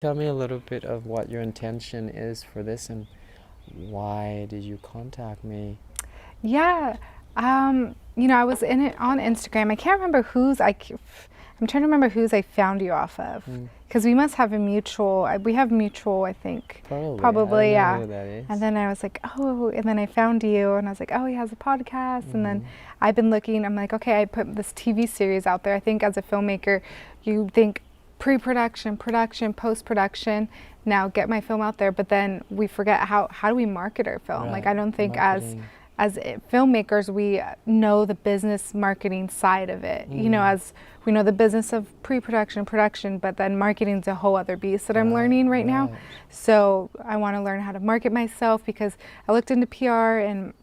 Tell me a little bit of what your intention is for this and why did you contact me? Yeah. I was in it on Instagram. I can't remember I'm trying to remember whose I found you off of. Mm, Because we must have a mutual, we have mutual, I think. probably. I don't Probably, know yeah. who that And is. then I was like, oh, and then I found you and I was like, oh, he has a podcast. And then Mm, I've been looking, I'm like, okay, I put this TV series out there. I think as a filmmaker, you think pre-production, production, post-production. Now get my film out there, but then we forget how do we market our film? Like right. I don't think Marketing. filmmakers we know the business marketing side of it. Mm, As we know the business of pre-production, production, but then marketing's a whole other beast that I'm right, learning right now. right. So I want to learn how to market myself because I looked into PR and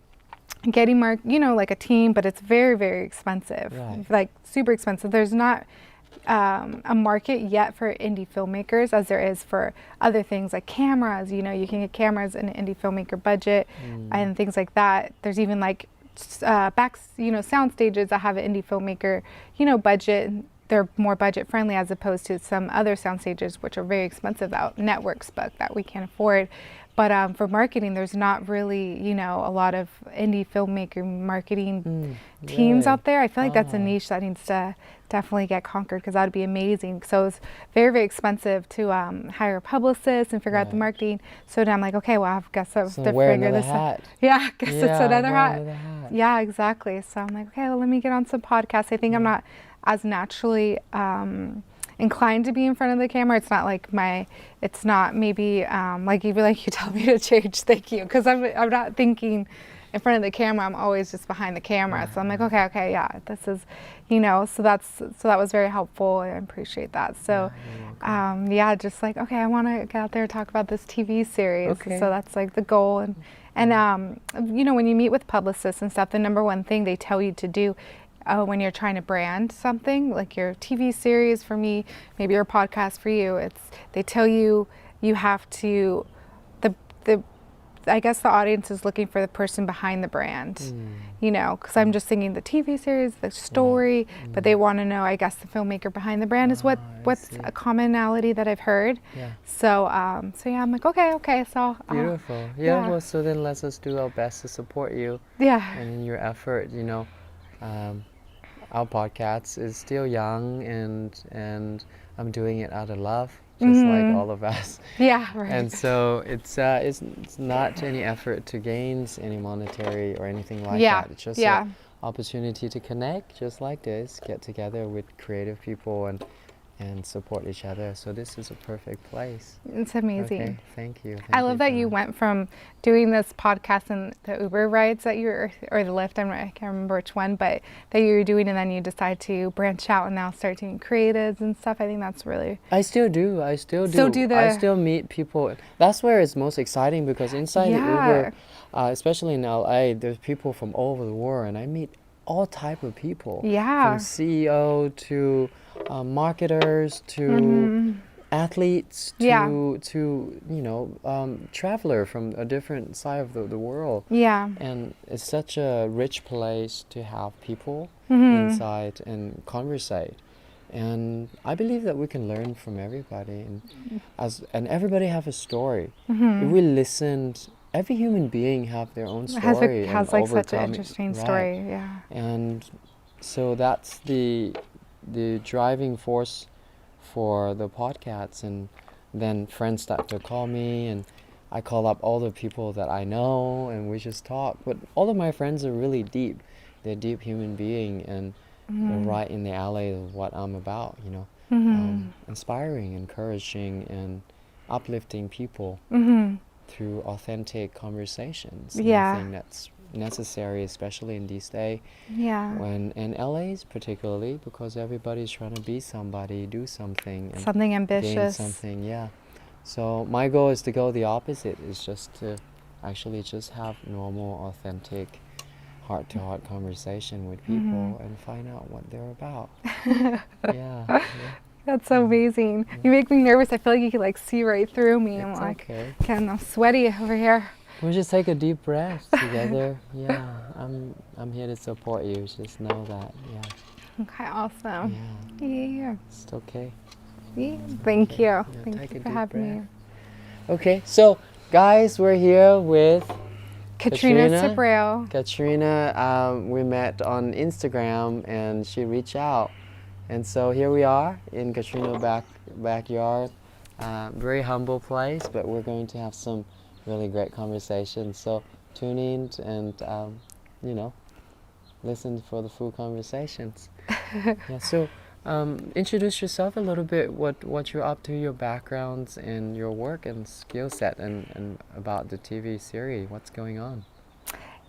getting like a team, but it's very, very expensive, Right. like super expensive. There's not a market yet for indie filmmakers as there is for other things like cameras. You can get cameras in an indie filmmaker budget Mm, and things like that. There's even like sound stages that have an indie filmmaker, budget. They're more budget friendly as opposed to some other sound stages which are very expensive that networks book that we can't afford. But for marketing, there's not really, a lot of indie filmmaker marketing teams really? out there. I feel like that's a Ah, niche that needs to definitely get conquered because that would be amazing. So it's very, very expensive to hire a publicist and figure out the right. marketing. So then I'm like, okay, well, I guess I have So to wear figure another this out. hat. Yeah, I guess it's Yeah, another wear hat. another hat. Yeah, exactly. So I'm like, okay, well, let me get on some podcasts. I think I'm Yeah. not as naturally inclined to be in front of the camera. It's not like it's not maybe like you tell me to change. Thank you, because I'm not thinking in front of the camera. I'm always just behind the camera. Right, So I'm like, right. okay, yeah, this is, so that was very helpful. I appreciate that. So, Yeah, you're welcome. yeah, just like okay, I want to get out there and talk about this TV series. So Okay. that's like the goal. And when you meet with publicists and stuff, the number one thing they tell you to do when you're trying to brand something, like your TV series for me, maybe your podcast for you, they tell you you have to the I guess the audience is looking for the person behind the brand, Mm, because I'm just thinking the TV series, the right. story, but they want to know, I guess, the filmmaker behind the brand is Ah, I what's see. a commonality that I've heard. Yeah. So yeah, I'm like, okay, so Beautiful. Yeah, yeah, well, so then let's us do our best to support you yeah. and in your effort. Um, our podcast is still young and I'm doing it out of love, just like Hmm. all of us. Yeah, right. And so it's not any effort to gain any monetary or anything like Yeah, that. It's just an yeah. opportunity to connect, just like this, get together with creative people and support each other. So this is a perfect place. It's amazing. Okay, thank you. I Thank love you that for you went from doing this podcast and the Uber rides that or the Lyft, I can't remember which one, but that you were doing, and then you decide to branch out and now start doing creatives and stuff. I think that's really I still do. I still still do. do I the still meet people. That's where it's most exciting because inside the Uber, yeah, especially in LA, there's people from all over the world, and I meet all type of people, from yeah, CEO to marketers to hmm, athletes yeah, to traveler from a different side of the world. yeah, And it's such a rich place to have people hmm, inside and conversate. And I believe that we can learn from everybody, and everybody have a story. If hmm. we listened, every human being have their own story and Has like such an overcoming. interesting Right. story. Yeah, And so that's the driving force for the podcasts. And then friends start to call me, and I call up all the people that I know, and we just talk. But all of my friends are really deep. They're deep human being, and they're hmm, right in the alley of what I'm about. hmm, Inspiring, encouraging, and uplifting people hmm, through authentic conversations. And I yeah, think that's necessary, especially in these days yeah. when in LA's particularly, because everybody's trying to be somebody, do something, and Something gain ambitious. something. Yeah. So my goal is to go the opposite. Is just to actually just have normal, authentic, heart-to-heart conversation with Hmm. people and find out what they're about. Yeah. Yeah. That's so amazing. You make me nervous. I feel like you can like see right through me. I'm It's like, okay. getting all sweaty over here. We just take a deep breath together. Yeah. I'm here to support you. Just know that. Yeah. Okay, awesome. Yeah. Yeah. It's okay. Yeah, thank you. Yeah, Thank take you a for deep having me. breath. Okay, so guys, we're here with Katrina Cebreiro. Katrina, we met on Instagram and she reached out. And so here we are in Katrina's backyard. Very humble place, but we're going to have some really great conversations. So tune in and, listen for the full conversations. Yeah, so introduce yourself a little bit, what you're up to, your backgrounds and your work and skill set, and about the TV series, what's going on.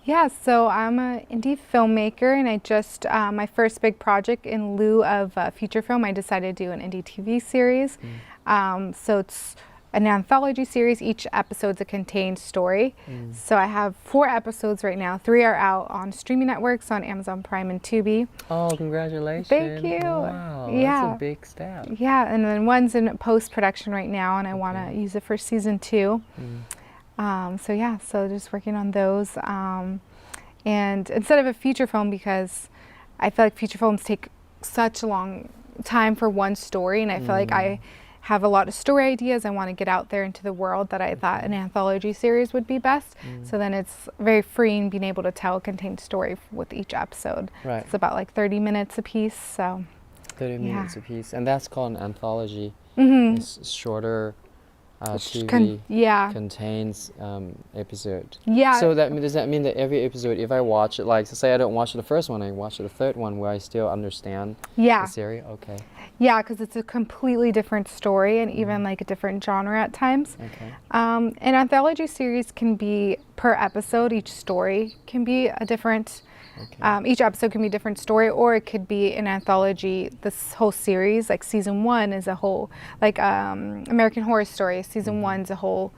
Yeah, so I'm an indie filmmaker, and I just, my first big project in lieu of feature film, I decided to do an indie TV series. So it's an anthology series. Each episode's a contained story. So I have 4 episodes right now. 3 are out on streaming networks on Amazon Prime and Tubi. Oh, congratulations. Thank you. Wow, Yeah. that's a big step. Yeah, and then one's in post-production right now, and I want to use it for season 2. So yeah, so just working on those. And instead of a feature film, because I feel like feature films take such a long time for one story, and I feel like I have a lot of story ideas I want to get out there into the world, that I thought an anthology series would be best. So then it's very freeing being able to tell a contained story with each episode. Right. It's about like 30 minutes a piece. So 30 minutes a piece. And that's called an anthology. mm-hmm. It's shorter TV contains episode. Yeah. So does that mean that every episode, if I watch it, like say I don't watch the first one, I watch the third one, will I still understand the series? Okay. Yeah, because it's a completely different story and even like a different genre at times. Okay. An anthology series can be per episode. Each story can be a different. Each episode can be a different story, or it could be an anthology. This whole series, like season 1, is a whole, like American Horror Story. Season 1's a whole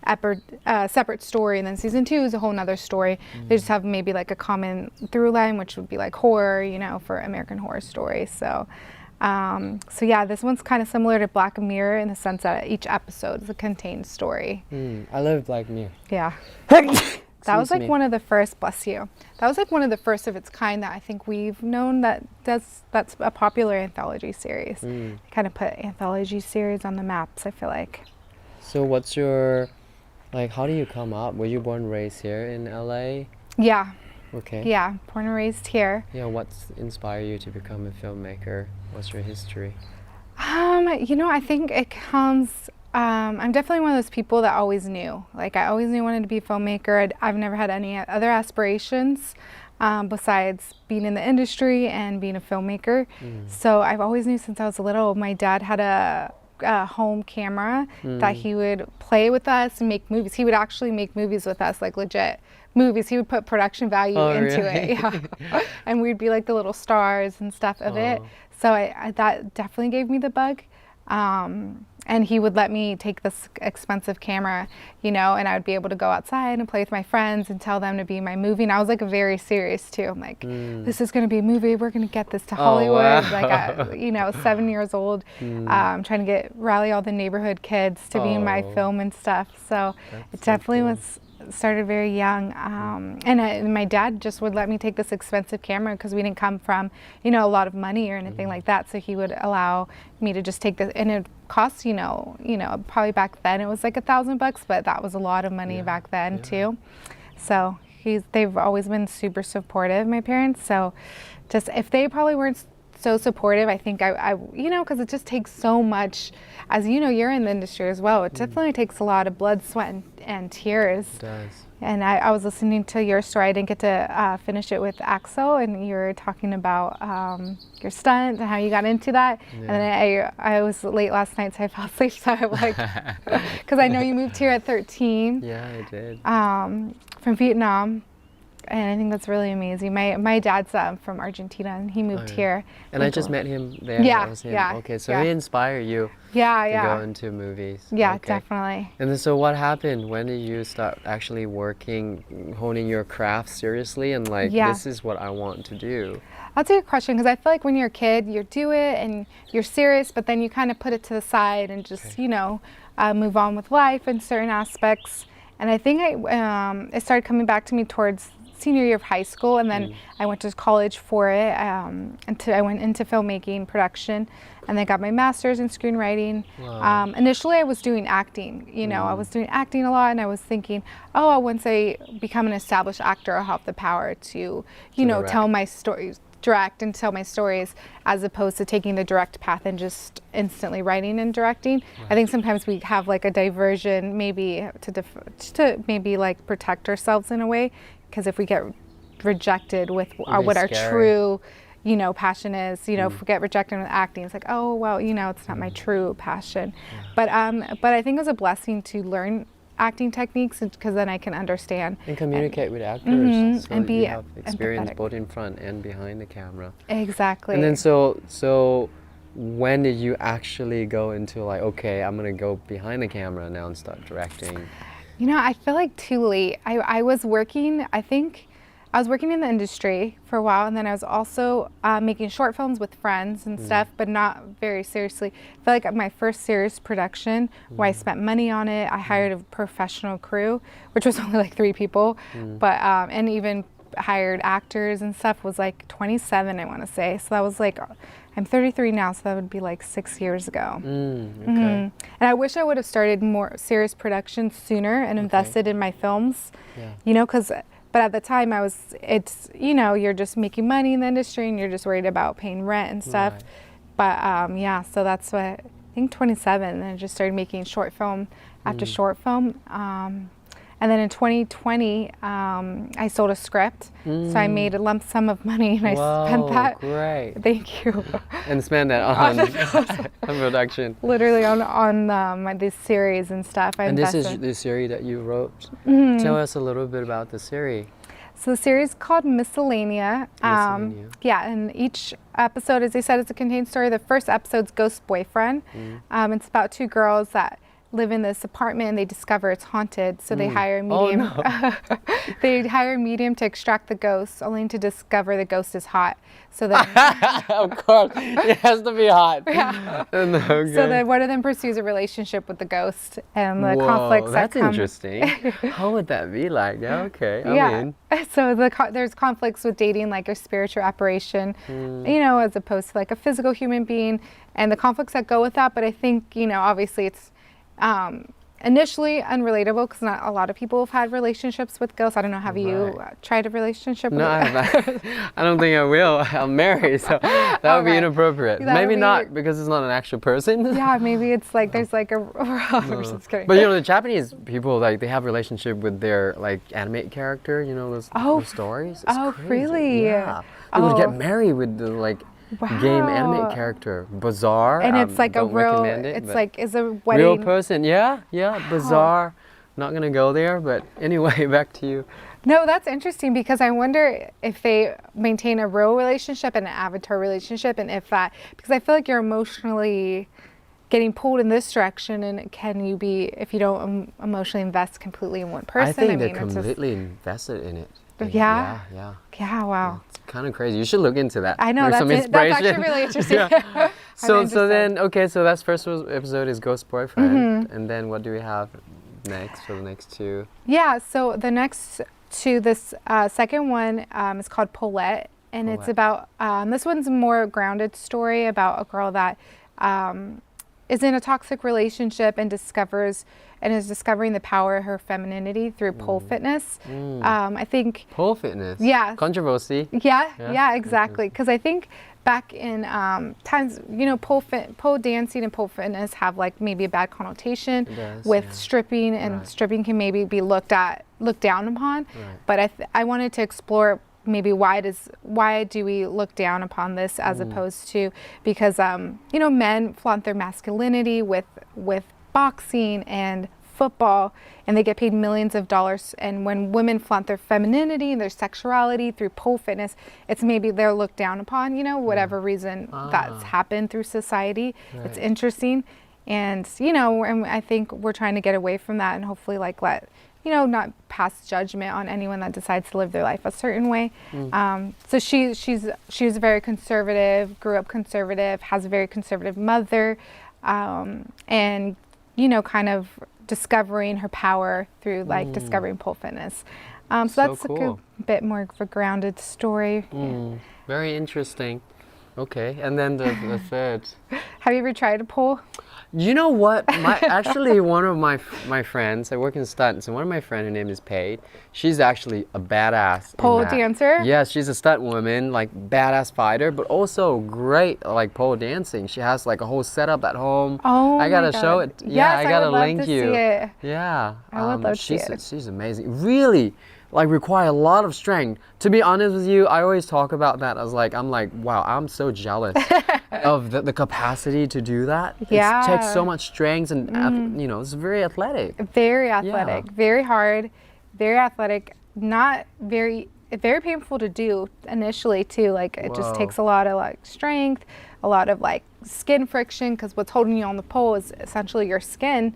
separate story, and then season 2 is a whole nother story. They just have maybe like a common through line, which would be like horror, for American Horror Story. So yeah, this one's kind of similar to Black Mirror in the sense that each episode is a contained story. I love Black Mirror. Yeah. That was like one of the first, bless you. That was like one of the first of its kind that I think we've known that's a popular anthology series. Kind of put anthology series on the maps, I feel like. So what's your, how do you come up? Were you born and raised here in LA? Yeah. Okay. Yeah, born and raised here. Yeah, what's inspired you to become a filmmaker? What's your history? I think it comes, I'm definitely one of those people that always knew. Like, I always knew I wanted to be a filmmaker. I've never had any other aspirations besides being in the industry and being a filmmaker. So I've always knew since I was little. My dad had a home camera that he would play with us and make movies. He would actually make movies with us, like legit movies. He would put production value into it. Yeah. And we'd be like the little stars and stuff of it. So I that definitely gave me the bug. And he would let me take this expensive camera, and I would be able to go outside and play with my friends and tell them to be my movie. And I was like very serious too. I'm like, this is going to be a movie. We're going to get this to Hollywood. Wow. Like, 7 years old, trying to rally all the neighborhood kids to be in my film and stuff. So it definitely started very young. And my dad just would let me take this expensive camera because we didn't come from, a lot of money or anything like that. So he would allow me to just take this, and it cost, probably back then it was like $1,000, but that was a lot of money back then too. So they've always been super supportive, my parents. So just, if they probably weren't so supportive, I think I because it just takes so much, as you're in the industry as well. It definitely takes a lot of blood, sweat, and tears. It does. And I was listening to your story. I didn't get to finish it with Axel, and you were talking about your stunt and how you got into that. Yeah. And then I was late last night, so I fell asleep. So I'm like, because I know you moved here at 13. Yeah, I did. From Vietnam. And I think that's really amazing. My dad's from Argentina, and he moved here. And I just met him there. Yeah, that was him. yeah. Okay, so he inspired you to go into movies. Yeah, okay. Definitely. And then, so what happened? When did you start actually working, honing your craft seriously, and this is what I want to do? That's a good question, because I feel like when you're a kid, you do it and you're serious, but then you kind of put it to the side and just, move on with life in certain aspects. And I think it started coming back to me towards senior year of high school, and then I went to college for it. I went into filmmaking production, and then got my master's in screenwriting. Wow. Initially, I was doing acting. You know, I was doing acting a lot, and I was thinking, oh, once I become an established actor, I'll have the power to, you know, direct. tell my stories, direct and tell my stories, as opposed to taking the direct path and just instantly writing and directing. I think sometimes we have like a diversion, maybe to maybe like protect ourselves in a way, because if we get rejected with what our scary. true, you know, passion is, you know, if we get rejected with acting, it's like, oh well, you know, it's not my true passion. But I think it was a blessing to learn acting techniques, because then I can understand And communicate with actors, so and be you have experience empathetic. both in front and behind the camera. Exactly. And then so when did you actually go into like, okay, I'm gonna go behind the camera now and start directing? You know, I feel like too late. I was working, I think I was working in the industry for a while, and then I was also making short films with friends and stuff, but not very seriously. I feel like my first serious production, where I spent money on it, I hired a professional crew, which was only like 3 people, but and even hired actors and stuff, was like 27, I want to say. So that was like, I'm 33 now, so that would be like 6 years ago. Okay. And I wish I would have started more serious productions sooner and invested in my films, you know, but at the time it's, you know, you're just making money in the industry and you're just worried about paying rent and stuff. Right. But yeah, so that's what, I think 27, and I just started making short film after short film. And then in 2020, I sold a script, so I made a lump sum of money, and I spent that. Great. Thank you. And spend that on, on production. Literally on this series and stuff. And this is the series that you wrote. Tell us a little bit about the series. So the series is called Miscellanea. Miscellanea. Yeah, and each episode, as I said, it's a contained story. The first episode's Ghost Boyfriend. It's about 2 girls that live in this apartment, and they discover it's haunted, so they hire a medium. Oh, no. They hire a medium to extract the ghost, only to discover the ghost is hot. So then, Of course, it has to be hot. yeah. Okay. So then one of them pursues a relationship with the ghost, and the Whoa, conflicts that that's come. interesting. How would that be like? Yeah, okay. I Yeah. mean, So there's conflicts with dating like a spiritual apparition, you know, as opposed to like a physical human being, and the conflicts that go with that. But I think, you know, obviously it's initially unrelatable, because not a lot of people have had relationships with ghosts. I don't know, have you tried a relationship with no, I don't think I will. I'm married, so that would be Okay. inappropriate. That would Maybe be- not, because it's not an actual person. Yeah, maybe it's like there's like a just kidding. But you know, the Japanese people, like, they have relationship with their like anime character. You know, those stories. It's Oh, crazy. really? Yeah. They would get Oh. married with the like game anime Wow. character. Bizarre. And it's like a don't real, recommend it, it's but like, is a wedding. real person. Yeah, bizarre. Not gonna go there, but anyway, back to you. No, that's interesting, because I wonder if they maintain a real relationship and an avatar relationship, and if that, because I feel like you're emotionally getting pulled in this direction, and can you be, if you don't emotionally invest completely in one person? I think they're it's just- completely invested in it. Yeah? Yeah. Yeah, wow. It's kind of crazy. You should look into that. I know, There's some that's actually inspiration. really interesting. Yeah. I'm So interested. then, okay, so that's first episode is Ghost Boyfriend, and then what do we have next for the next 2? Yeah, so the next to this second one is called Paulette, and it's about, this one's a more grounded story about a girl that is in a toxic relationship and is discovering the power of her femininity through pole fitness. I think, Pole fitness. Yeah. Controversy. yeah, exactly. Because I think back in times, you know, pole dancing and pole fitness have like maybe a bad connotation does, with yeah. stripping, and Right. stripping can maybe be looked down upon. Right. But I wanted to explore maybe why do we look down upon this, as opposed to, because you know, men flaunt their masculinity with boxing and football, and they get paid millions of dollars, and when women flaunt their femininity and their sexuality through pole fitness, it's maybe they're looked down upon, you know, whatever reason that's happened through society. It's Right. interesting, and you know, and I think we're trying to get away from that, and hopefully like not pass judgment on anyone that decides to live their life a certain way. So she's very conservative, grew up conservative, has a very conservative mother, and you know, kind of discovering her power through like discovering pole fitness. So that's cool. a bit more of a grounded story. Very interesting. Okay, and then the third. Have you ever tried a pole? You know what? Actually, one of my friends, I work in stunts, and one of my friends, her name is Paige. She's actually a badass. in Pole that. dancer? Yes, she's a stunt woman, like badass fighter, but also great like pole dancing. She has like a whole setup at home. Oh, I gotta my show God. it. Yeah, Yes, I gotta would love link to you. see it. Yeah, I would love to see it. she's amazing. Really, like require a lot of strength. To be honest with you, I always talk about that. I'm like, wow, I'm so jealous of the capacity to do that. Yeah. It takes so much strength and you know, it's very athletic. Very athletic, very hard, very athletic, not very painful to do initially too. Like it just Whoa. takes a lot of like strength, a lot of like skin friction, because what's holding you on the pole is essentially your skin.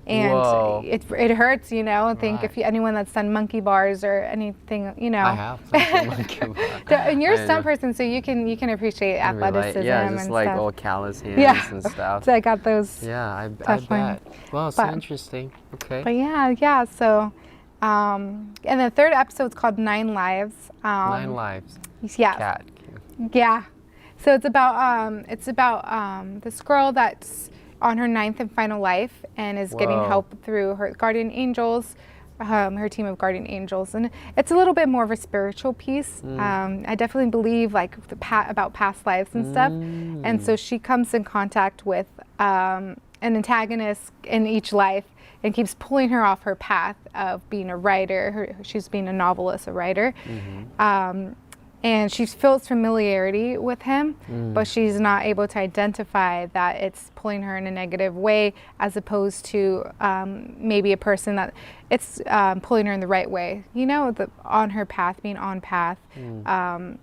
And Whoa. it hurts, you know. I think if anyone that's done monkey bars or anything, you know. I have done some monkey bars. And you're a I stunt know. person, so you can appreciate Can relate. athleticism Yeah, just and like stuff. all callous hands Yeah. and stuff. So I got those. Yeah, I Definitely. bet. Well, so But- interesting. Okay. But yeah. So, and the third episode's called 9 Lives. 9 lives. Yeah. Cat. Yeah. So it's about this girl that's on her 9th and final life and is getting Whoa. help through her guardian angels, her team of guardian angels, and it's a little bit more of a spiritual piece. I definitely believe like about past lives and stuff, and so she comes in contact with an antagonist in each life and keeps pulling her off her path of being a writer. She's being a novelist, a writer. And she feels familiarity with him, but she's not able to identify that it's pulling her in a negative way, as opposed to maybe a person that it's pulling her in the right way, you know, on her path, being on path. You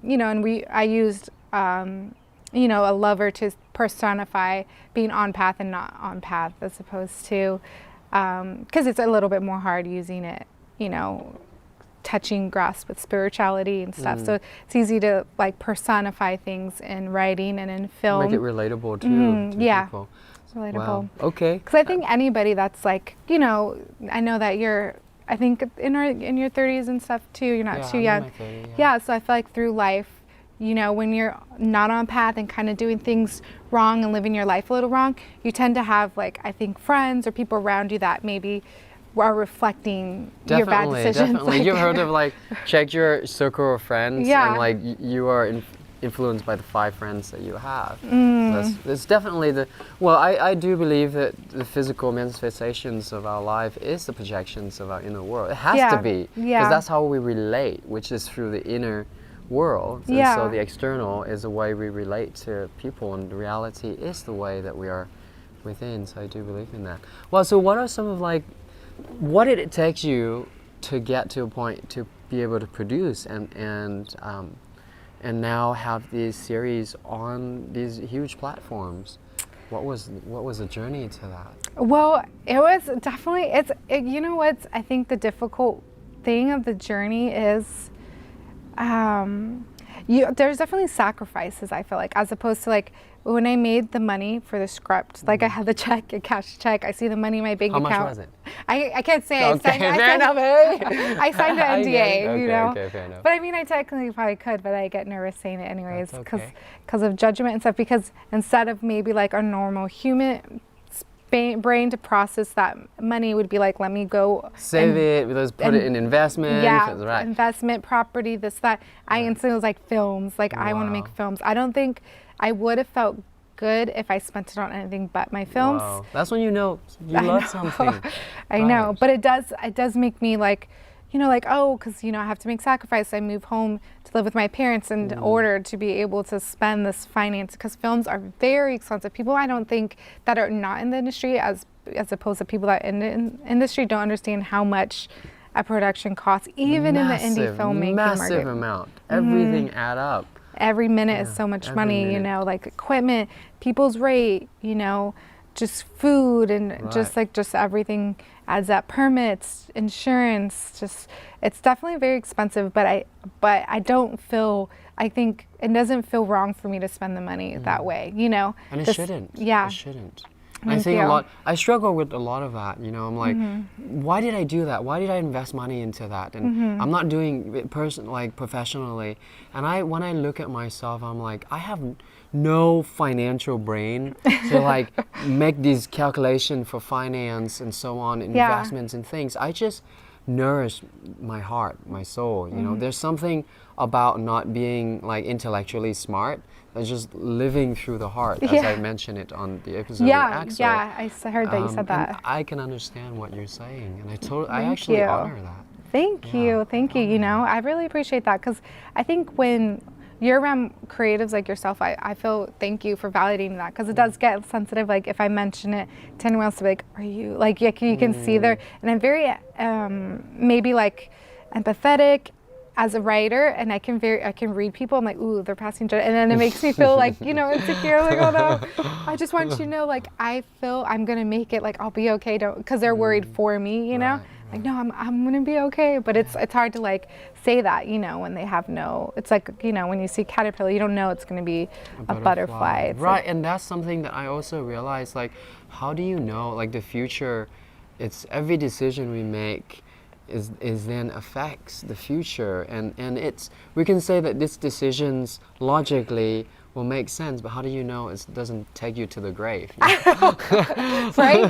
know, and I used, you know, a lover to personify being on path and not on path, as opposed to, because it's a little bit more hard using it, you know, touching grasp with spirituality and stuff. So it's easy to like personify things in writing and in film. Make it relatable too to yeah. people. It's relatable. Wow. Okay. Because I think anybody that's like, you know, I know that you're, I think in your 30s and stuff too, you're not too I'm in young. my 30s, Yeah, so I feel like through life, you know, when you're not on path and kind of doing things wrong and living your life a little wrong, you tend to have like, I think, friends or people around you that maybe are reflecting your bad decisions. Definitely. Like, You've heard of like, check your circle of friends Yeah. and like you are influenced by the 5 friends that you have. So that's definitely well, I do believe that the physical manifestations of our life is the projections of our inner world. It has to be. Yeah. Because that's how we relate, which is through the inner world. And Yeah. so the external is the way we relate to people, and the reality is the way that we are within. So I do believe in that. Well, so what are some of like, what did it take you to get to a point to be able to produce and now have these series on these huge platforms? What was the journey to that? Well, it was definitely, you know what's, I think the difficult thing of the journey is, there's definitely sacrifices, I feel like, as opposed to like, when I made the money for the script, like I had the check, a cash check, I see the money in my bank How account. much was it? I can't say. Okay, fair enough. I signed an I NDA, get it. you know. Okay, fair enough. But I mean, I technically probably could, but I get nervous saying it anyways That's because okay. of judgment and stuff. Because instead of maybe like a normal human brain to process that money would be like, let me go Save it, let's put it in investment. yeah, Right. investment, property, this, that. I instantly was like films. Like I want to make Wow. films. I don't think I would have felt good if I spent it on anything but my films. Wow. That's when you know you love something. I know, Right. but it does make me like, you know, like, oh, because, you know, I have to make sacrifice. I move home to live with my parents in order to be able to spend this finance, because films are very expensive. People I don't think that are not in the industry, as opposed to people that in the industry, don't understand how much a production costs, even in the indie filmmaking massive market. amount. Everything add up. Every minute is so much every money, you minute. know, like equipment, people's rate, you know, just food and just everything adds up. Permits, insurance, it's definitely very expensive, but I don't feel, I think it doesn't feel wrong for me to spend the money that way, you know. And it shouldn't. Yeah. It shouldn't. I Thank think a you. lot, I struggle with a lot of that, you know, I'm like, Mm-hmm. why did I do that? Why did I invest money into that? And I'm not doing it like professionally. And when I look at myself, I'm like, I have no financial brain to like make these calculations for finance and so on, Yeah. investments and things. I just nourish my heart, my soul, you know. There's something about not being like intellectually smart. That's just living through the heart, as I Yeah. mentioned it on the episode with Yeah, Axel. yeah, heard that you said And that. I can understand what you're saying, and I Thank actually you. honor that. Thank Yeah, you. Thank you. You know, I really appreciate that because I think when you're around creatives like yourself, I feel thank you for validating that because it does get sensitive. Like if I mention it to anyone else to be like, are you like, you can see there. And I'm very maybe like empathetic as a writer, and I can read people. I'm like, ooh, they're passing judgment, and then it makes me feel like, you know, insecure. Like, oh no, I just want you to know, like, I feel I'm gonna make it. Like, I'll be okay. Don't, because they're worried for me, you know. Right, Like, no, I'm gonna be okay. But it's hard to like say that, you know, when they have no. It's like, you know, when you see caterpillar, you don't know it's gonna be a butterfly. It's Right, like, and that's something that I also realized, like, how do you know, like, the future, it's every decision we make is then affects the future, and it's, we can say that these decisions logically will make sense, but how do you know it doesn't take you to the grave? You know? right?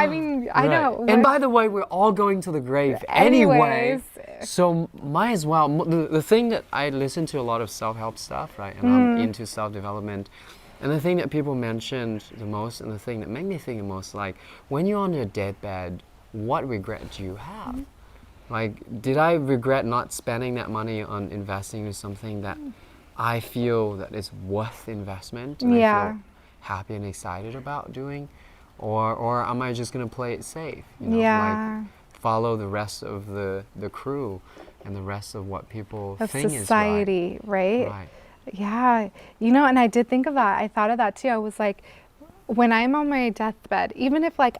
I mean, I Right. know. And by the way, we're all going to the grave anyway. Anyways. So might as well. The thing that I listen to a lot of self-help stuff, right? And I'm into self-development. And the thing that people mentioned the most, and the thing that made me think the most, like, when you're on your deathbed, what regret do you have? Like, did I regret not spending that money on investing in something that I feel that is worth investment and I Yeah. feel happy and excited about doing? Or am I just going to play it safe? You know, Yeah. like follow the rest of the crew and the rest of what people Of think society, is right? right. Yeah, you know, and I did think of that. I thought of that too. I was like, when I'm on my deathbed, even if like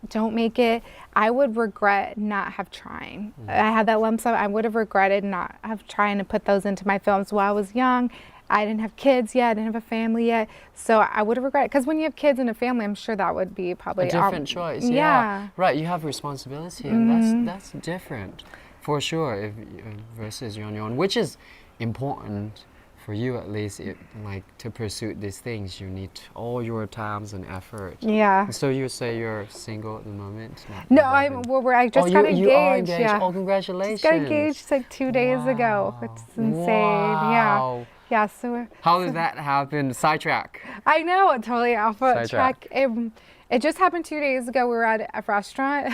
don't make it, I would regret not have trying. I had that lump sum. I would have regretted not have trying to put those into my films while I was young. I didn't have kids yet. I didn't have a family yet. So I would have regretted, because when you have kids and a family, I'm sure that would be probably A different choice. Yeah. Right, you have responsibility, and that's different for sure if versus you're on your own, which is important for you, at least. Like, to pursue these things, you need all your times and effort. Yeah. And so you say you're single at the moment? No, Haven't- I just got engaged. You are engaged. Yeah. Oh, congratulations. Just got engaged like 2 days ago, which is insane. Yeah. Wow. Yeah, so How did that happen? Sidetrack. I know, totally off Sidetrack. track. It just happened 2 days ago. We were at a restaurant.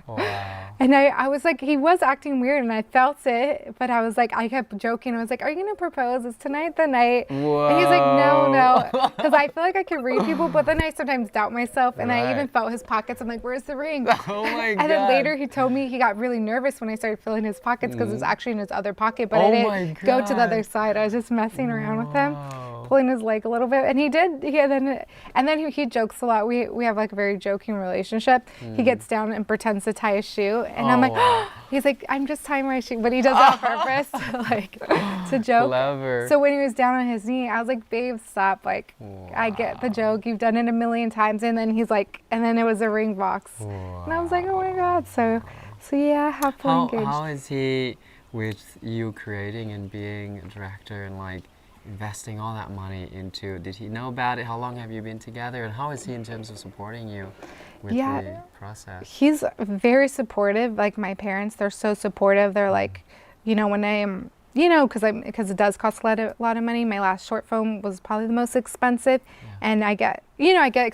Wow. And I was like, he was acting weird, and I felt it, but I was like, I kept joking. I was like, are you going to propose? Is tonight the night? Whoa. And he's like, no. Because I feel like I can read people, but then I sometimes doubt myself. And I even Right. felt his pockets. I'm like, where's the ring? Oh my God. And then later he told me he got really nervous when I started filling his pockets because it was actually in his other pocket, but Oh I my didn't go to the other God. side. I was just messing around with him, Wow. pulling his leg a little bit. And he did. And then he jokes a lot. We have like a very joking relationship. He gets down and pretends to tie a shoe. And I'm like, wow. he's like, I'm just tying my shoe. But he does it on purpose, like, to joke. Clever. So when he was down on his knee, I was like, babe, stop. Like, I get the joke. You've done it a million times. And then he's like, and then it was a ring box. And I was like, oh my God. So yeah, happily engaged. How is he with you creating and being a director and like investing all that money into? Did he know about it? How long have you been together? And how is he in terms of supporting you with the process? He's very supportive. Like my parents, they're so supportive. They're like, you know, when I am, you know, because it does cost a lot of money. My last short film was probably the most expensive, and I get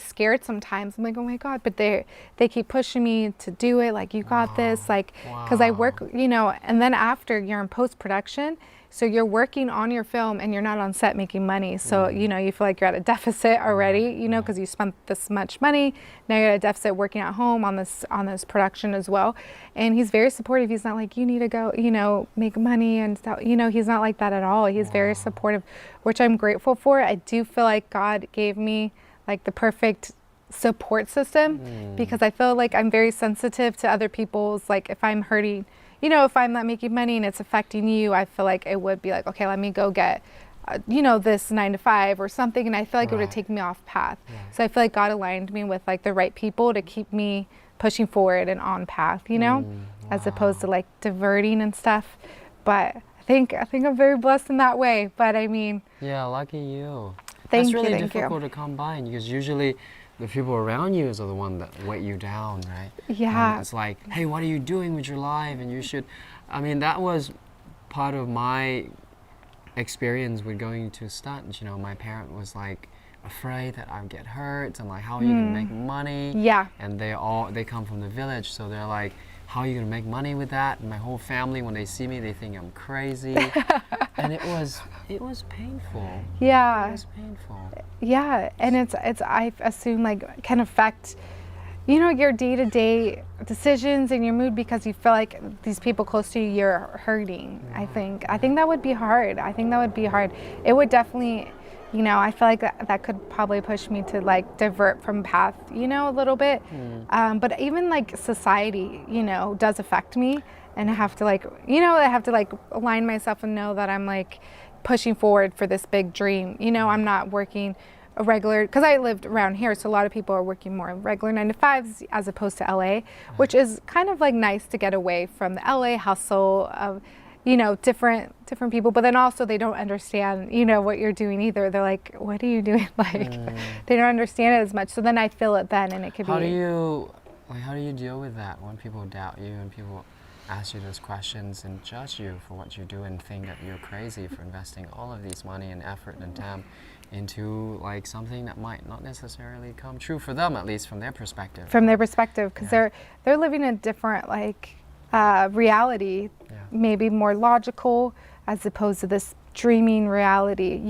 scared sometimes. I'm like, oh my God, but they keep pushing me to do it. Like, you got this. Like, because I work, you know, and then after you're in post production. So you're working on your film and you're not on set making money. So, you know, you feel like you're at a deficit already, you know, because you spent this much money. Now you're at a deficit working at home on this production as well. And he's very supportive. He's not like, you need to go, you know, make money and stuff. You know, he's not like that at all. He's very supportive, which I'm grateful for. I do feel like God gave me like the perfect support system because I feel like I'm very sensitive to other people's, like, if I'm hurting, you know, if I'm not making money and it's affecting you, I feel like it would be like, okay, let me go get this 9 to 5 or something, and I feel like it would have Right. taken me off path. Yeah. So I feel like God aligned me with like the right people to keep me pushing forward and on path, as opposed to like diverting and stuff. But I think I'm very blessed in that way. But I mean, Yeah, lucky you. Thank That's you, really thank you. difficult to combine because usually the people around you are the one that weight you down, right? Yeah. And it's like, hey, what are you doing with your life? And you should, I mean, that was part of my experience with going to stunts. My parent was like afraid that I'd get hurt. And like, how are you gonna make money? Yeah. And they come from the village, so they're like, how are you gonna make money with that? And my whole family, when they see me, they think I'm crazy. And it was painful. Yeah. It was painful. Yeah, and it's I assume like can affect your day-to-day decisions and your mood because you feel like these people close to you you're hurting. I think that would be hard. It would definitely I feel like that could probably push me to like divert from path, a little bit. But even like society, does affect me, and I have to like align myself and know that I'm like pushing forward for this big dream. I'm not working a regular, because I lived around here, so a lot of people are working more regular 9 to 5s as opposed to LA, which is kind of like nice to get away from the LA hustle of different people, but then also they don't understand what you're doing either. They're like, what are you doing? Like they don't understand it as much, so then I feel it then, and it could How be do you deal with that when people doubt you and people ask you those questions and judge you for what you do and think that you're crazy for investing all of this money and effort and time into like something that might not necessarily come true for them, at least from their perspective? because they're living a different like reality, Yeah. maybe more logical as opposed to this dreaming reality,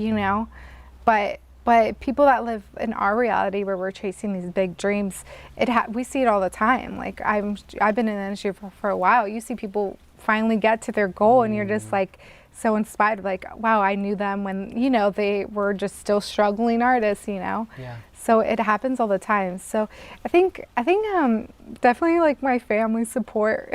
but people that live in our reality where we're chasing these big dreams, we see it all the time. Like I've been in the industry for a while. You see people finally get to their goal, and you're just like so inspired. Like, wow, I knew them when they were just still struggling artists. Yeah. So it happens all the time. So I think definitely like my family support.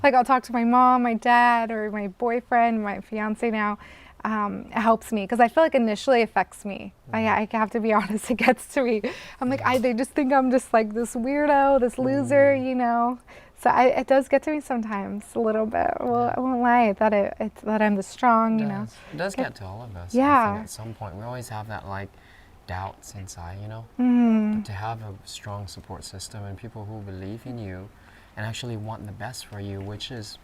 Like I'll talk to my mom, my dad, or my boyfriend, my fiance now. It helps me because I feel like initially it affects me. I have to be honest, it gets to me. I'm like, they just think I'm just like this weirdo, this loser, So it does get to me sometimes a little bit. Well, I won't lie that I'm the strong, It does get to all of us. Yeah. I think at some point we always have that like doubts inside, But to have a strong support system and people who believe in you and actually want the best for you, which is,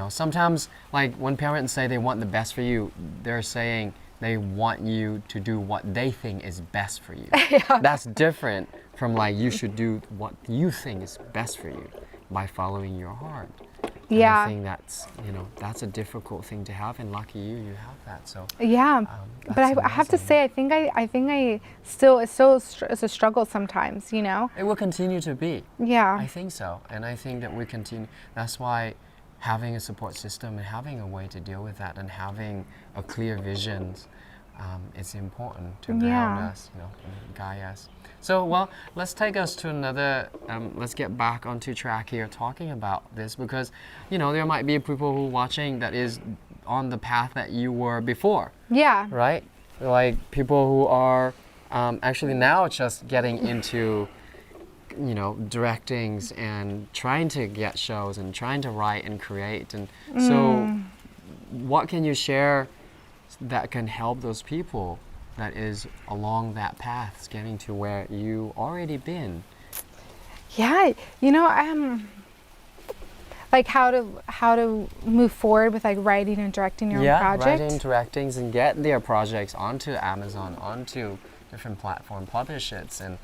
sometimes like when parents say they want the best for you, they're saying they want you to do what they think is best for you. Yeah. That's different from like you should do what you think is best for you by following your heart. And Yeah. I think that's a difficult thing to have, and lucky you have that. So Yeah, but I have to amazing. say, I think I still it's a struggle sometimes, It will continue to be. Yeah. I think so, and I think that we continue. That's why having a support system and having a way to deal with that and having a clear vision is important to ground us, and guide us. So, well, let's take us to another. Let's get back onto track here, talking about this because, there might be people who are watching that is on the path that you were before. Yeah. Right? Like people who are actually now just getting into directings and trying to get shows and trying to write and create. And so what can you share that can help those people that is along that path, getting to where you already been? Yeah, like how to move forward with like writing and directing your own project. Writing, directings, and get their projects onto Amazon, onto different platform publishers, and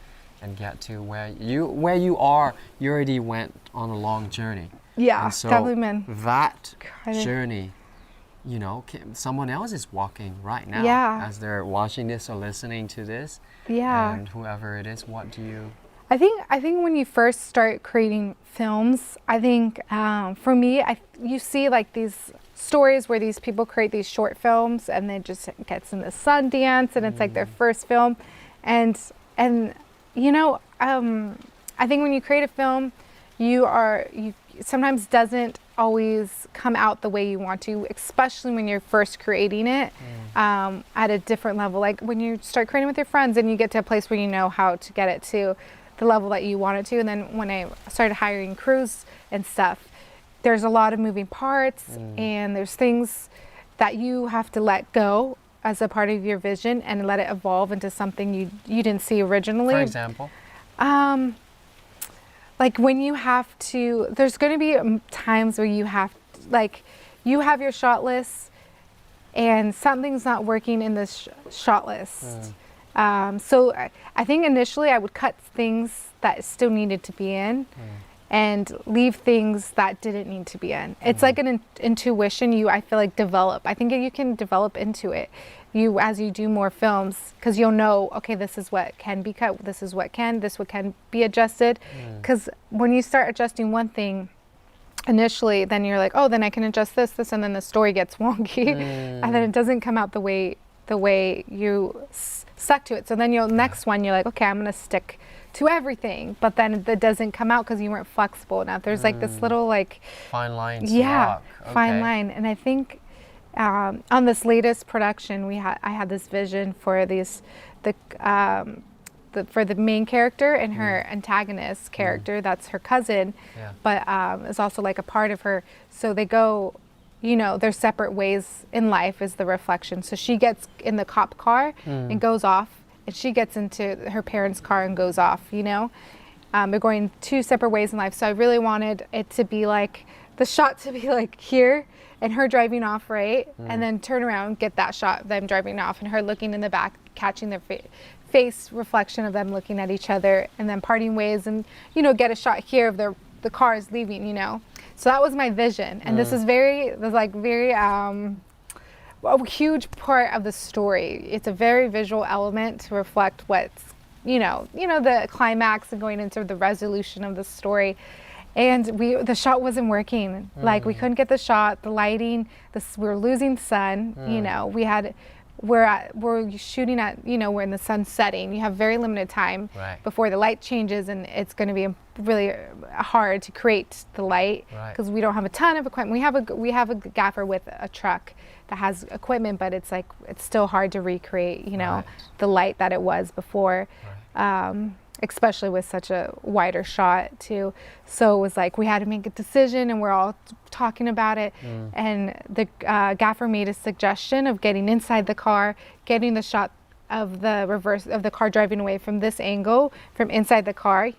get to where you are. You already went on a long journey. Yeah, and so definitely been. That journey, someone else is walking right now. Yeah. As they're watching this or listening to this. Yeah. And whoever it is, what do you? I think when you first start creating films, I think for me, you see like these stories where these people create these short films and then just gets in the Sundance and it's like their first film, and I think when you create a film, you sometimes doesn't always come out the way you want to, especially when you're first creating it. at a different level. Like when you start creating with your friends and you get to a place where you know how to get it to the level that you want it to. And then when I started hiring crews and stuff, there's a lot of moving parts and there's things that you have to let go as a part of your vision and let it evolve into something you didn't see originally. For example? Like when you have to, there's going to be times where you have, like, you have your shot list and something's not working in this shot list. So I think initially I would cut things that still needed to be in and leave things that didn't need to be in. It's like an intuition I feel like develop. I think you can develop into it. As you do more films, because you'll know, okay, this is what can be cut, this what can be adjusted. Because when you start adjusting one thing initially, then you're like, oh, then I can adjust this, and then the story gets wonky, and then it doesn't come out the way you stuck to it. So then next one, you're like, okay, I'm gonna stick to everything, but then it doesn't come out because you weren't flexible enough. There's like this little like fine line. Yeah, fine line, and I think. On this latest production, I had this vision for for the main character and her antagonist character. That's her cousin, but is also like a part of her. So they go, their separate ways in life is the reflection. So she gets in the cop car and goes off, and she gets into her parents' car and goes off. They're going two separate ways in life. So I really wanted it to be like the shot to be like here. And her driving off, right? And then turn around, get that shot, them driving off, and her looking in the back, catching their face reflection of them looking at each other, and then parting ways, and get a shot here of the cars leaving, So that was my vision, and this is very a huge part of the story. It's a very visual element to reflect what's, the climax and going into the resolution of the story. And the shot wasn't working. Like we couldn't get the shot, the lighting, we were losing sun. We're shooting at, we're in the sun setting. You have very limited time before the light changes, and it's going to be really hard to create the light because we don't have a ton of equipment. We have a gaffer with a truck that has equipment, but it's still hard to recreate, the light that it was before. Especially with such a wider shot too. So it was like we had to make a decision, and we're all talking about it. And the gaffer made a suggestion of getting inside the car, getting the shot of the reverse of the car driving away from this angle, from inside the car,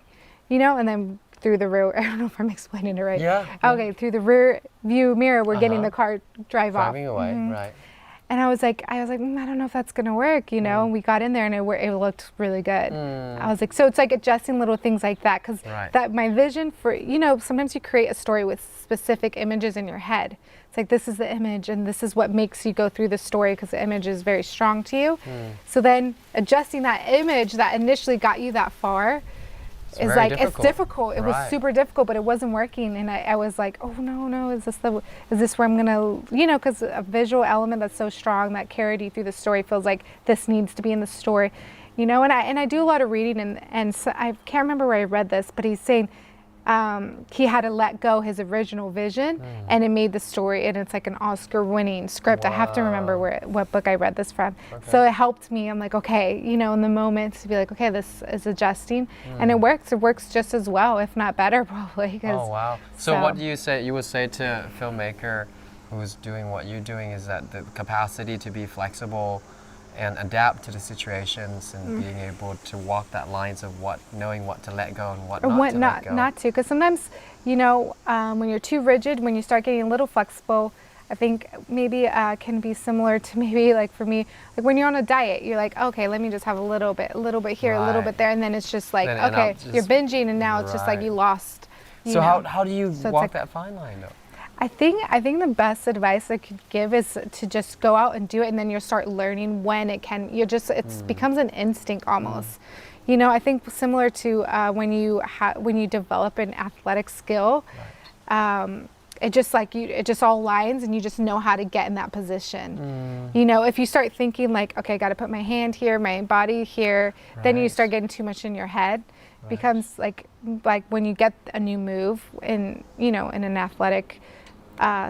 and then through the rear. I don't know if I'm explaining it right. Yeah. Okay, through the rear view mirror, we're getting the car driving away, right. And I was like, I don't know if that's gonna work, And we got in there, and it looked really good. I was like, so it's like adjusting little things like that, because that my vision for, sometimes you create a story with specific images in your head. It's like, this is the image, and this is what makes you go through the story, because the image is very strong to you. So then adjusting that image that initially got you that far is like difficult. It's difficult. It was super difficult, but it wasn't working, and I was like, oh no, is this where I'm gonna, because a visual element that's so strong that carried you through the story feels like this needs to be in the story, and I do a lot of reading, and so I can't remember where I read this, but he's saying he had to let go his original vision, and it made the story, and it's like an Oscar-winning script. Wow. I have to remember what book I read this from. So it helped me. I'm like, okay, in the moment to be like, okay, this is adjusting, and it works. It works just as well, if not better, probably. Oh wow! So what do you say? You would say to a filmmaker who's doing what you're doing is that the capacity to be flexible and adapt to the situations and being able to walk that lines of knowing what to let go and what not to let go. Not to, because sometimes, when you're too rigid, when you start getting a little flexible, I think maybe can be similar to maybe like for me, like when you're on a diet, you're like, okay, let me just have a little bit here, a little bit there, and then it's just like, okay, you're binging, and now it's just like you lost. So how do you walk that fine line though? I think the best advice I could give is to just go out and do it, and then you'll start learning when it can. It becomes an instinct almost. I think similar to when you develop an athletic skill, it just all lines, and you just know how to get in that position. If you start thinking like, okay, I got to put my hand here, my body here, then you start getting too much in your head. Becomes like when you get a new move in an athletic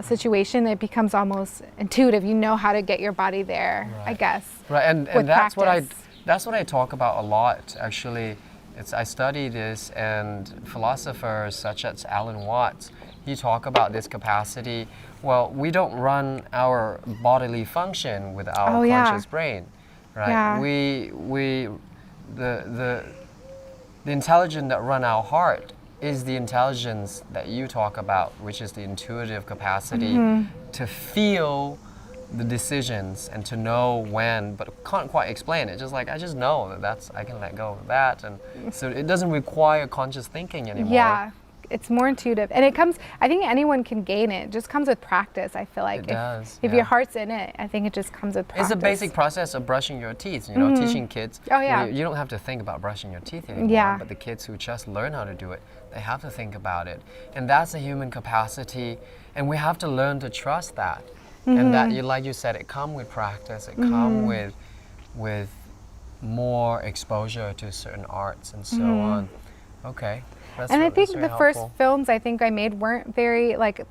situation, it becomes almost intuitive. You know how to get your body there, I guess. Right, and with that's practice. that's what I talk about a lot. Actually, I study this, and philosophers such as Alan Watts, he talk about this capacity. Well, we don't run our bodily function with our conscious brain, right? Yeah. The intelligence that run our heart is the intelligence that you talk about, which is the intuitive capacity to feel the decisions and to know when, but can't quite explain it. Just like I just know that I can let go of that, and so it doesn't require conscious thinking anymore. Yeah, it's more intuitive, and it comes. I think anyone can gain it. It just comes with practice. I feel like It does, if your heart's in it, I think it just comes with practice. It's a basic process of brushing your teeth. You know, teaching kids. Oh, yeah. You don't have to think about brushing your teeth anymore. Yeah. But the kids who just learn how to do it, they have to think about it, and that's a human capacity, and we have to learn to trust that. And that, like you said, it comes with practice. It comes with more exposure to certain arts and so on. Okay. And I think the first films I think I made weren't very, like,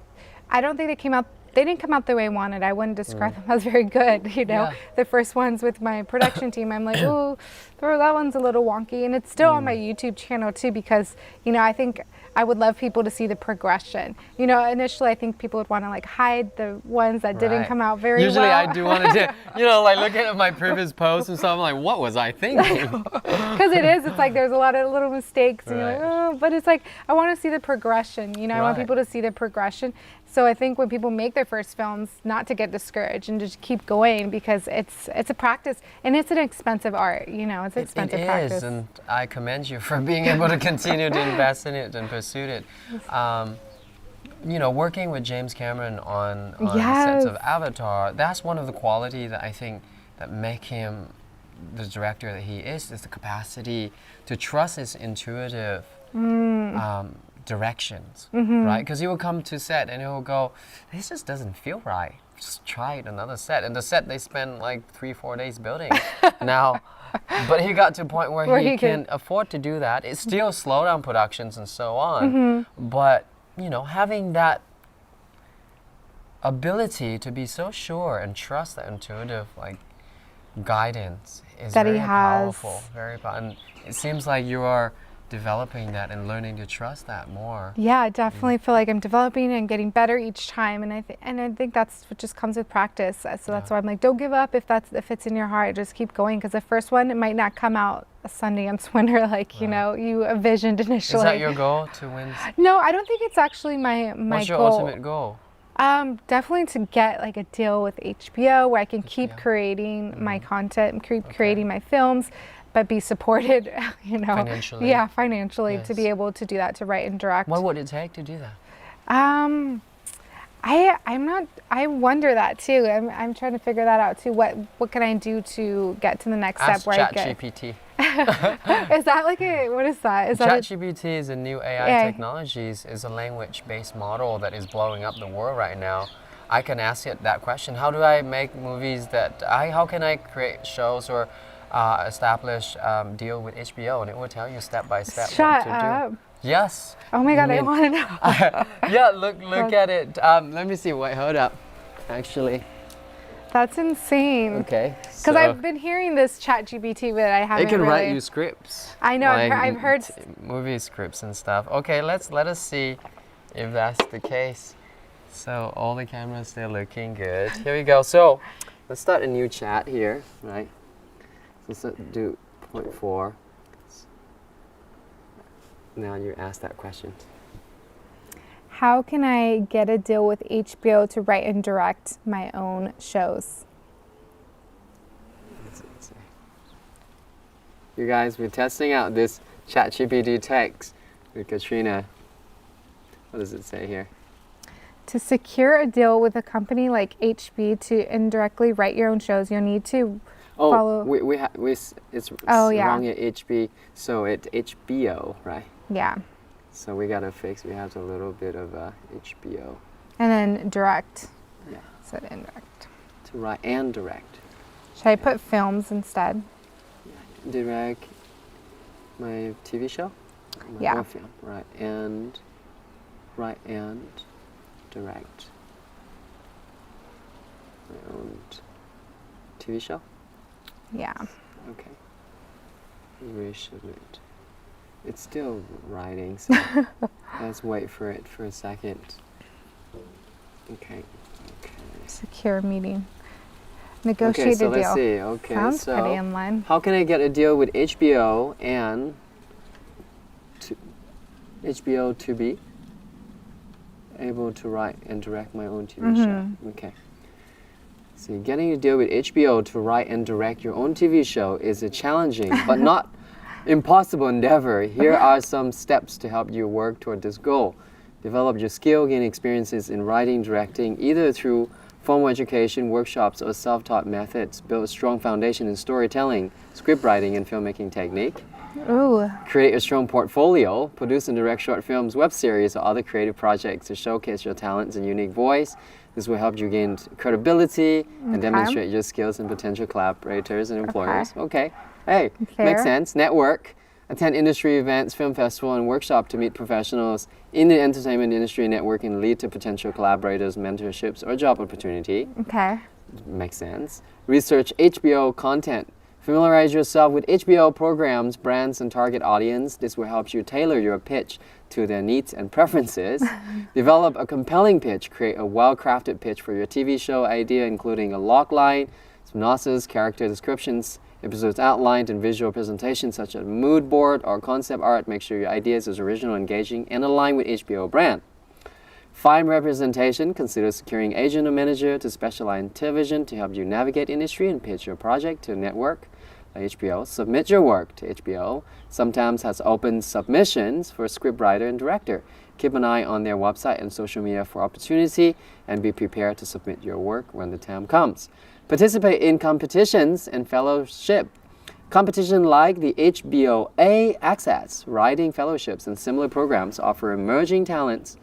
I don't think they didn't come out the way I wanted. I wouldn't describe them as very good, you know. Yeah. The first ones with my production team, I'm like, oh, that one's a little wonky. And it's still on my YouTube channel too, because, you know, I think I would love people to see the progression. You know, initially I think people would want to like hide the ones that didn't come out very Usually well. I do want to, you know, like looking at my previous posts and stuff, I'm like, what was I thinking? Because it's like there's a lot of little mistakes, and you're like, oh, but it's like I want to see the progression. You know, I want people to see the progression. So I think when people make their first films, not to get discouraged and just keep going, because it's a practice and it's an expensive art. You know, it's an expensive practice. It is, and I commend you for being able to continue to invest in it and pursue it. You know, working with James Cameron on sets of Avatar, that's one of the qualities that I think that make him the director that he is the capacity to trust his intuitive directions, right? Because he will come to set and he will go, this just doesn't feel right. Just try it another set. And the set they spend like 3-4 days building now. But he got to a point where he can afford to do that. It's still slow down productions and so on. But, you know, having that ability to be so sure and trust that intuitive like guidance is that very powerful. Very powerful. And it seems like you are developing that and learning to trust that more. Yeah, I definitely feel like I'm developing and getting better each time, and I think that's what just comes with practice. So that's why I'm like, don't give up if it's in your heart. Just keep going, because the first one, it might not come out a Sundance winner like you know you envisioned initially. Is that your goal, to win? No, I don't think it's actually my What's your goal. ultimate goal? Definitely to get like a deal with HBO where I can keep creating my content, keep creating my films, but be supported, you know. Financially. Yeah, financially, to be able to do that, to write and direct. What would it take to do that? I wonder that too. I'm trying to figure that out too. What can I do to get to the next step where I get ChatGPT. Is that like what is that? Is that ChatGPT is a new AI technologies, is a language-based model that is blowing up the world right now. I can ask it that question. How do I make movies how can I create shows or establish deal with HBO, and it will tell you step by step what to do. Yes. Oh my God, I want to know. Yeah, look at it. Let me see. Wait, hold up. Actually. That's insane. Okay. Because I've been hearing this ChatGPT, but I haven't. It can really write you scripts. I know. Like I've heard movie scripts and stuff. Okay, let us see if that's the case. So all the cameras, they're looking good. Here we go. So let's start a new chat here, right? Let's do 0.4. Now you ask that question. How can I get a deal with HBO to write and direct my own shows? You guys, we're testing out this ChatGPT text with Katrina. What does it say here? To secure a deal with a company like HB to indirectly write your own shows, you'll need to follow. It's wrong here, HB, so it's HBO, right? Yeah. So we gotta fix. We have a little bit of HBO. And then direct. Yeah. Said indirect. To write and direct. Should I put films instead? Yeah. Direct my TV show. Yeah. Film, right? And write and direct. my own TV show? Yeah. Okay. Resubmit. It's still writing, so let's wait for it for a second. Okay. Secure meeting. Okay, Negotiate so a deal. let's see. Okay, Sounds so pretty in line. how can I get a deal with HBO and HBO to be able to write and direct my own TV show? Okay. See, getting a deal with HBO to write and direct your own TV show is a challenging but not impossible endeavor. Here are some steps to help you work toward this goal. Develop your skill, gain experiences in writing, directing, either through formal education, workshops, or self-taught methods. Build a strong foundation in storytelling, script writing, and filmmaking technique. Ooh. Create a strong portfolio. Produce and direct short films, web series, or other creative projects to showcase your talents and unique voice. This will help you gain credibility and demonstrate your skills and potential collaborators and employers. Okay. Hey, makes sense. Network. Attend industry events, film festival, and workshop to meet professionals in the entertainment industry. Networking lead to potential collaborators, mentorships, or job opportunity. Okay. Makes sense. Research HBO content. Familiarize yourself with HBO programs, brands, and target audience. This will help you tailor your pitch to their needs and preferences. Develop a compelling pitch. Create a well-crafted pitch for your TV show idea, including a log line, synopsis, character descriptions, episodes outlined, and visual presentations such as mood board or concept art. Make sure your ideas is original, engaging, and aligned with HBO brand. Find representation. Consider securing agent or manager to specialize in television to help you navigate industry and pitch your project to a network like HBO. Submit your work to HBO. Sometimes has open submissions for scriptwriter and director. Keep an eye on their website and social media for opportunity and be prepared to submit your work when the time comes. Participate in competitions and fellowship. Competition like the HBO Access, Writing Fellowships, and similar programs offer emerging talents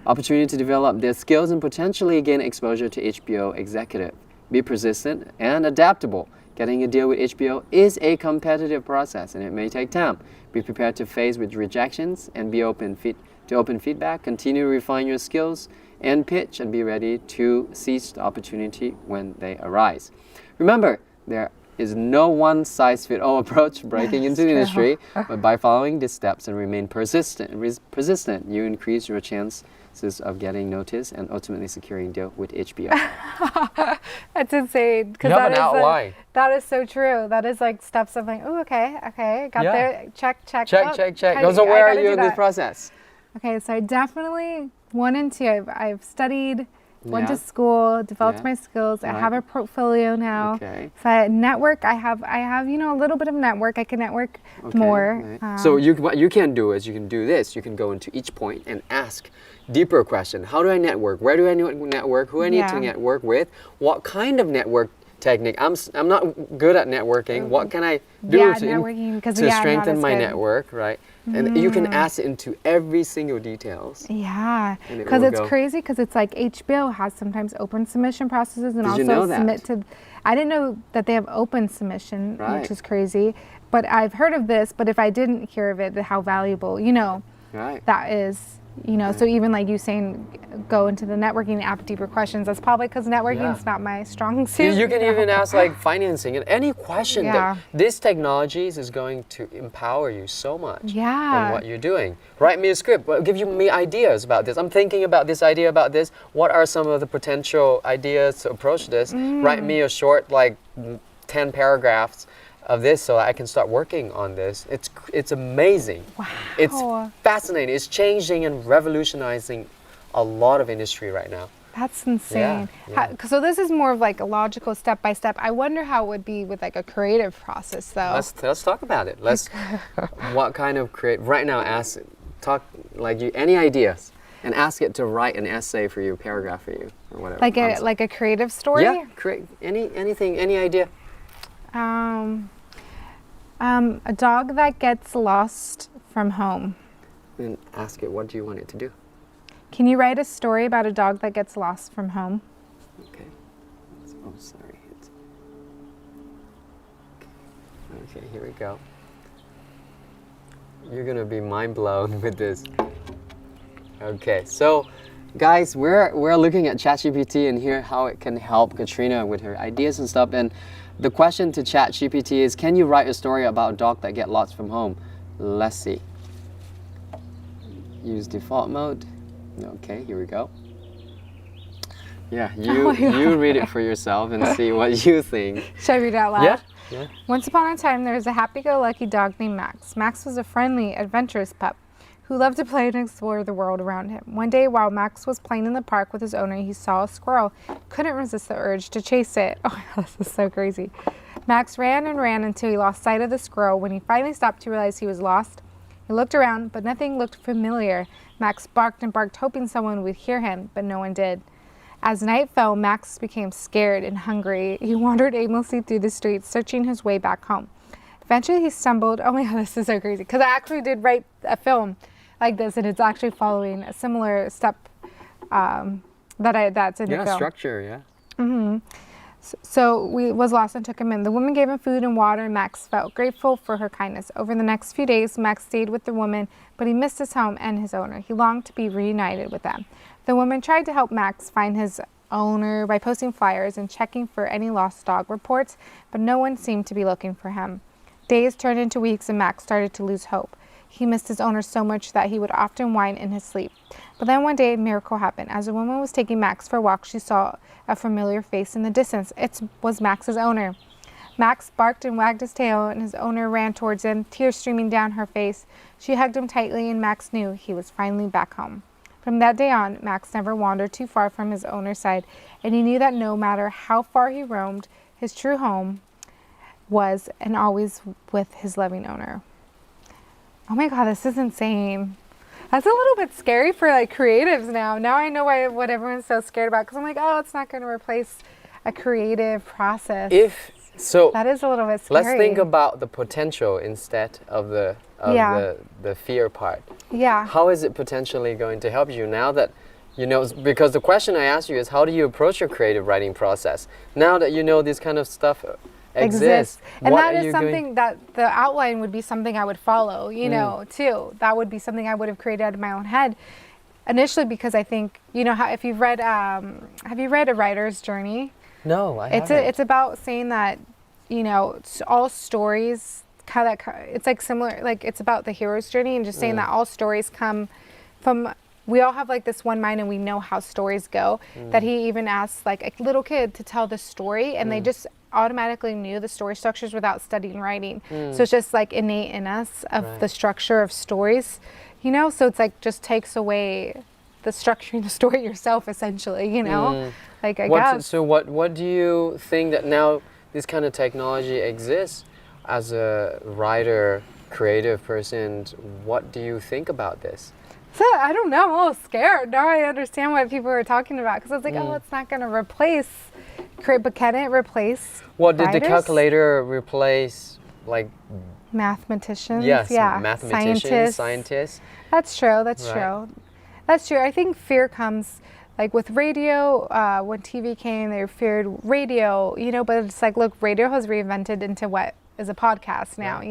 opportunity to develop their skills and potentially gain exposure to HBO executive. Be persistent and adaptable. Getting a deal with HBO is a competitive process and it may take time. Be prepared to face with rejections and be open feedback. Continue to refine your skills and pitch and be ready to seize the opportunity when they arise. Remember, there is no one-size-fits-all approach to breaking into the industry, but by following these steps and remain persistent, you increase your chances of getting noticed and ultimately securing a deal with HBO. That's insane. You have an outline. That is so true. That is like steps of like, oh, okay, got there, check. So where are you in this process? Okay, so I definitely 1 and 2. I've studied, went to school, developed my skills. I have a portfolio now. Okay. So I network. I have a little bit of network. I can network more. Right. So what you can do is you can do this. You can go into each point and ask deeper question. How do I network? Where do I network? Who I need to network with? What kind of network technique? I'm not good at networking. What can I do to strengthen my network, right? And you can ask it into every single details. Yeah, because it's crazy because it's like HBO has sometimes open submission processes and also submit to. I didn't know that they have open submission, which is crazy. But I've heard of this. But if I didn't hear of it, how valuable, that is. So even like you saying, go into the networking and ask deeper questions. That's probably because networking is not my strong suit. You can even ask like financing and any question. This technologies is going to empower you so much in what you're doing. Write me a script. Give me ideas about this. I'm thinking about this idea about this. What are some of the potential ideas to approach this? Write me a short like 10 paragraphs of this so I can start working on this. It's amazing. Wow. It's fascinating. It's changing and revolutionizing a lot of industry right now. That's insane. So this is more of like a logical step by step. I wonder how it would be with like a creative process though. Let's talk about it. What kind of right now any ideas and ask it to write an essay for you, paragraph for you or whatever. Like a creative story? Yeah, create anything, any idea. A dog that gets lost from home. And ask it, what do you want it to do? Can you write a story about a dog that gets lost from home? Okay. Oh, sorry. Okay, here we go. You're gonna be mind blown with this. Okay, so Guys, we're looking at ChatGPT and hear how it can help Katrina with her ideas and stuff. And the question to ChatGPT is, can you write a story about a dog that get lost from home? Let's see. Use default mode. Okay, here we go. Yeah, you read it for yourself and see what you think. Should I read it out loud? Yeah. Once upon a time, there was a happy-go-lucky dog named Max. Max was a friendly, adventurous pup who loved to play and explore the world around him. One day, while Max was playing in the park with his owner, he saw a squirrel. Couldn't resist the urge to chase it. Oh my God, this is so crazy. Max ran and ran until he lost sight of the squirrel. When he finally stopped to realize he was lost, he looked around, but nothing looked familiar. Max barked and barked, hoping someone would hear him, but no one did. As night fell, Max became scared and hungry. He wandered aimlessly through the streets, searching his way back home. Eventually, he stumbled. Oh my God, this is so crazy. Because I actually did write a film like this, and it's actually following a similar step that's in the film. Yeah, structure, yeah. So we was lost and took him in. The woman gave him food and water, and Max felt grateful for her kindness. Over the next few days, Max stayed with the woman, but he missed his home and his owner. He longed to be reunited with them. The woman tried to help Max find his owner by posting flyers and checking for any lost dog reports, but no one seemed to be looking for him. Days turned into weeks, and Max started to lose hope. He missed his owner so much that he would often whine in his sleep. But then one day, a miracle happened. As the woman was taking Max for a walk, she saw a familiar face in the distance. It was Max's owner. Max barked and wagged his tail, and his owner ran towards him, tears streaming down her face. She hugged him tightly, and Max knew he was finally back home. From that day on, Max never wandered too far from his owner's side, and he knew that no matter how far he roamed, his true home was and always with his loving owner. Oh my God, this is insane. That's a little bit scary for like creatives now. Now I know what everyone's so scared about, because I'm like, oh, it's not going to replace a creative process. That is a little bit scary. Let's think about the potential instead of the fear part. Yeah. How is it potentially going to help you now that you know? Because the question I asked you is, how do you approach your creative writing process now that you know this kind of stuff exists? And that is something that the outline would be something I would follow, too. That would be something I would have created out of my own head initially, because I think, if you've read, have you read A Writer's Journey? No, I haven't. It's about saying that, all stories, it's like similar, like it's about the hero's journey, and just saying that all stories come from, we all have like this one mind and we know how stories go, that he even asked like a little kid to tell the story, and they just automatically knew the story structures without studying writing. So it's just like innate in us of the structure of stories, so it's like just takes away the structuring the story yourself, essentially, like I guess. So what do you think that now this kind of technology exists as a writer, creative person? What do you think about this? So I don't know, I'm a little scared. Now I understand what people are talking about, because I was like, oh, it's not going to replace, but can it replace Well, did writers? the calculator replace like mathematicians? Yes, yeah, mathematicians, scientists. That's true. That's true. I think fear comes like with radio. When TV came, they feared radio, but it's like, look, radio has reinvented into what is a podcast now.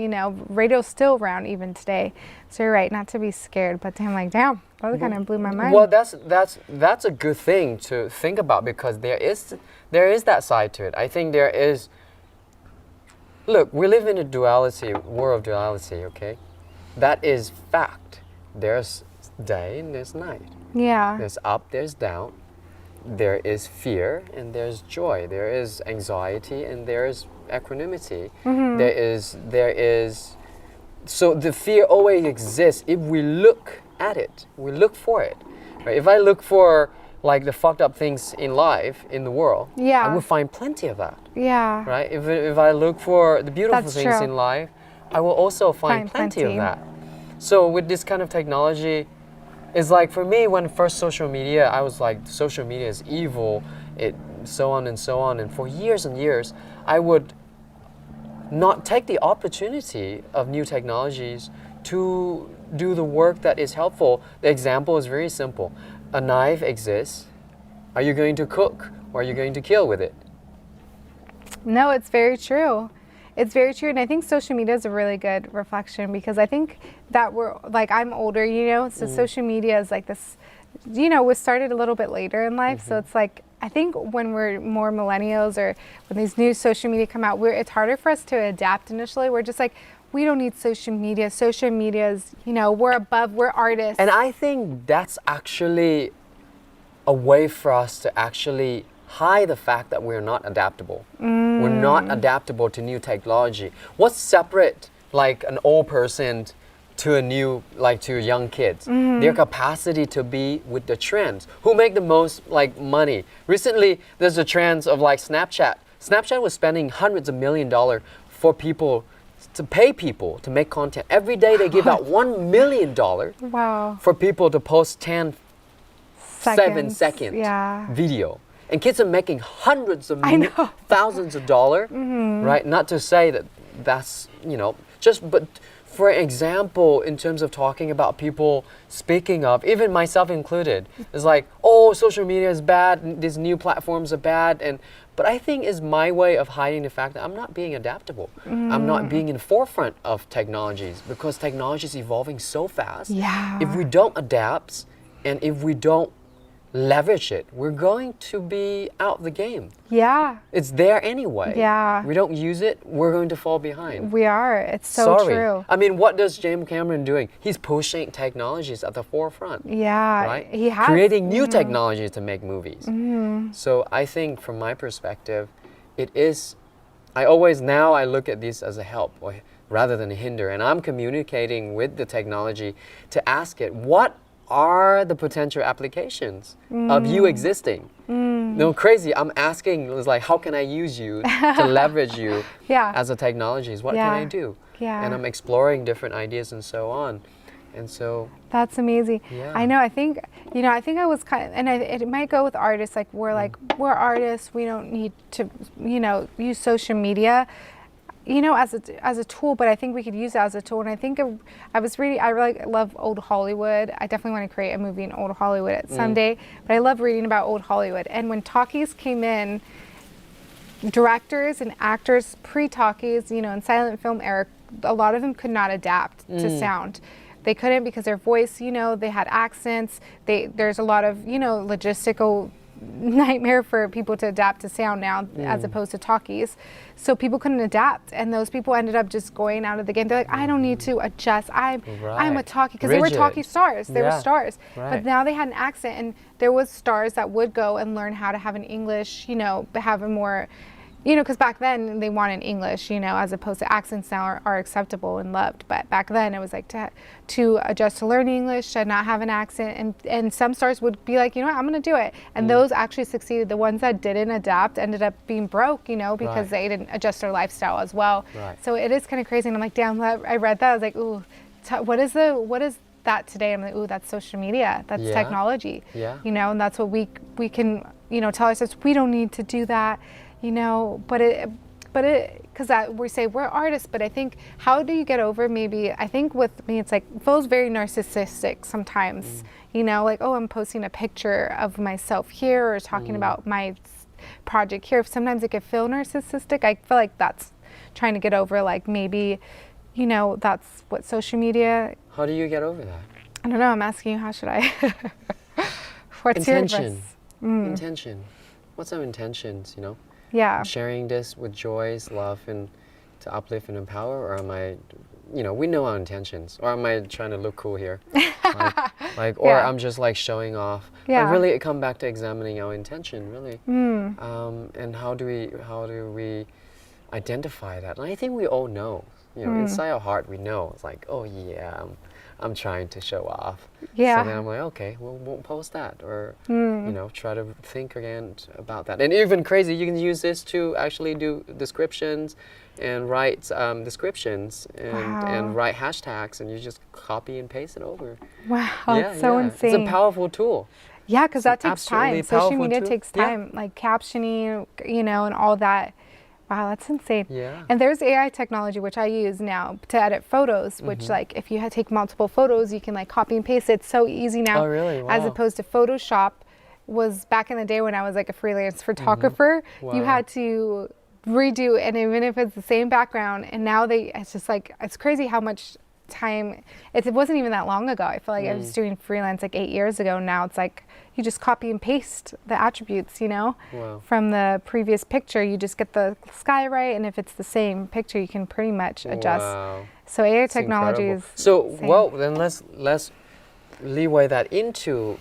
Radio's still around even today. So you're right, not to be scared, but I'm like, damn, that kind of blew my mind. Well, that's a good thing to think about, because there is that side to it. I think there is. Look, we live in a duality, world of duality. Okay, that is fact. There's day and there's night. Yeah. There's up, there's down. There is fear and there's joy. There is anxiety and there is equanimity. There is. So the fear always exists if we look at it. We look for it. Right? If I look for like the fucked up things in life, in the world, I will find plenty of that. Yeah. Right? If I look for the beautiful That's things true. in life, I will also find plenty of that. So with this kind of technology, it's like, for me, when first social media, I was like, social media is evil, so on and so on. And for years and years, I would not take the opportunity of new technologies to do the work that is helpful. The example is very simple. A knife exists. Are you going to cook, or are you going to kill with it? No, it's very true. It's very true, and I think social media is a really good reflection, because I think that we're like, I'm older, so social media is like this was started a little bit later in life. So it's like, I think when we're more millennials or when these new social media come out, it's harder for us to adapt initially. We're just like, we don't need social media. Social media is, we're artists. And I think that's actually a way for us to actually hide the fact that we're not adaptable. We're not adaptable to new technology. What's separate like an old person to to young kids? Their capacity to be with the trends. Who make the most like money? Recently, there's a trend of like Snapchat. Snapchat was spending hundreds of $1 million for people to pay people to make content. Every day they give out $1 million Wow. for people to post 7 second video. And kids are making hundreds of thousands of dollars, right? Not to say that that's, but for example, in terms of talking about people speaking of, even myself included, it's like, oh, social media is bad, these new platforms are bad, but I think it's my way of hiding the fact that I'm not being adaptable. I'm not being in the forefront of technologies because technology is evolving so fast. Yeah. If we don't adapt and if we don't leverage it, we're going to be out the game. Yeah. It's there anyway. Yeah. We don't use it, we're going to fall behind. We are. It's so true. I mean, what does James Cameron doing? He's pushing technologies at the forefront. Yeah. Right? He has. Creating new technologies to make movies. So I think from my perspective, I look at this as a help rather than a hinder. And I'm communicating with the technology to ask it, what are the potential applications of you existing? No, crazy. I'm asking, it's like, how can I use you to leverage you as a technologies? What can I do? Yeah. And I'm exploring different ideas and so on. And so that's amazing. Yeah. I know. I think I was it might go with artists. Like we're artists. We don't need to, use social media, as a tool, but I think we could use it as a tool. And I think I really love old Hollywood. I definitely want to create a movie in old Hollywood someday, but I love reading about old Hollywood. And when talkies came in, directors and actors pre-talkies, in silent film era, a lot of them could not adapt to sound. They couldn't because their voice, they had accents. There's a lot of, logistical nightmare for people to adapt to sound now as opposed to talkies. So people couldn't adapt, and those people ended up just going out of the game. They're like, I don't need to adjust. I'm a talkie, because they were talkie stars. They were stars. Right. But now they had an accent, and there was stars that would go and learn how to have an English, have a more, because back then they wanted English, as opposed to accents now are acceptable and loved. But back then it was like to adjust to learning English, to not have an accent. And some stars would be like, I'm going to do it. And those actually succeeded. The ones that didn't adapt ended up being broke, because they didn't adjust their lifestyle as well. Right. So it is kind of crazy. And I'm like, damn, I read that. I was like, ooh, what is that today? I'm like, ooh, that's social media. That's technology. Yeah. And that's what we can, tell ourselves, we don't need to do that. But because we say we're artists, but I think, how do you get over, maybe, I think with me, it's like, it feels very narcissistic sometimes, like, oh, I'm posting a picture of myself here or talking about my project here. Sometimes it can feel narcissistic. I feel like that's trying to get over, like, maybe, that's what social media. How do you get over that? I don't know. I'm asking you, how should I? What's intention. your advice? Intention. What's our intentions, Yeah. Sharing this with joys, love, and to uplift and empower, or am I, we know our intentions, or am I trying to look cool here? Or I'm just like showing off. Yeah. But really, it comes back to examining our intention, really. And how do we identify that? And I think we all know, inside our heart, we know. It's like, oh yeah, I'm trying to show off. Yeah. So then I'm like, okay, well, won't post that, or try to think again about that. And even crazy, you can use this to actually do descriptions and write descriptions and write hashtags, and you just copy and paste it over. Wow, it's so insane. It's a powerful tool. Yeah, because that takes absolutely time. Social media tool. takes time, like captioning, and all that. Wow, that's insane. Yeah. And there's AI technology, which I use now to edit photos, which like if you take multiple photos, you can like copy and paste. It's so easy now. Oh, really? Wow. As opposed to Photoshop was back in the day when I was like a freelance photographer. Wow. You had to redo, and even if it's the same background, and now it's just like, it's crazy how much time, it wasn't even that long ago. I feel like I was doing freelance like 8 years ago. Now it's like you just copy and paste the attributes, you know, Wow. from the previous picture. You just get the sky right, and if it's the same picture, you can pretty much adjust. Wow. So AI It's technology incredible. is So, insane. well, then let's leeway that into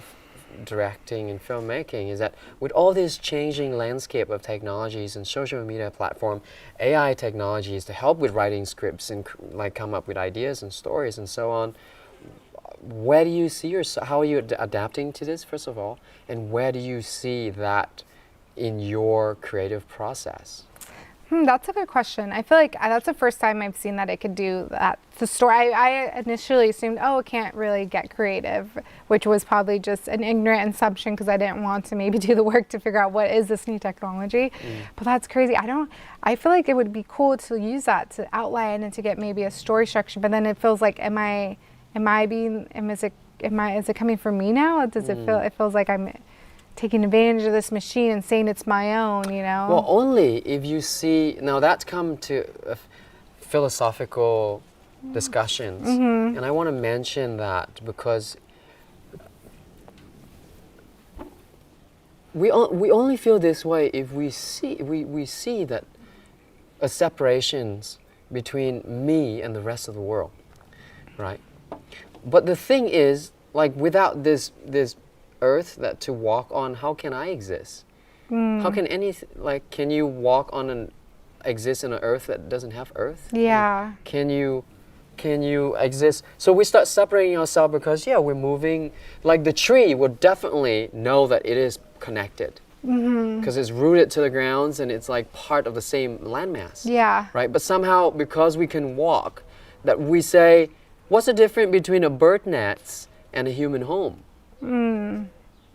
directing and filmmaking. Is that with all this changing landscape of technologies and social media platform, AI technologies to help with writing scripts and like come up with ideas and stories and so on. Where do you see yourself? How are you adapting to this, first of all, and where do you see that in your creative process? That's a good question. I feel like that's the first time I've seen that it could do that. The story, I initially assumed, oh, it can't really get creative, which was probably just an ignorant assumption because I didn't want to maybe do the work to figure out what is this new technology. But that's crazy. I feel like it would be cool to use that to outline and to get maybe a story structure. But then it feels like, is it coming from me now? Does it feel? It feels like I'm taking advantage of this machine and saying it's my own, you know? Well, only if you see, now that's come to philosophical discussions, and I want to mention that because we only feel this way if we see that a separations between me and the rest of the world, right? But the thing is, like, without this earth that to walk on, how can I exist? How can can you walk on exist in an earth that doesn't have earth? Yeah. Like, can you exist? So we start separating ourselves because we're moving. Like the tree would definitely know that it is connected because it's rooted to the grounds and it's like part of the same landmass. Yeah. Right. But somehow because we can walk, that we say, what's the difference between a bird nest and a human home?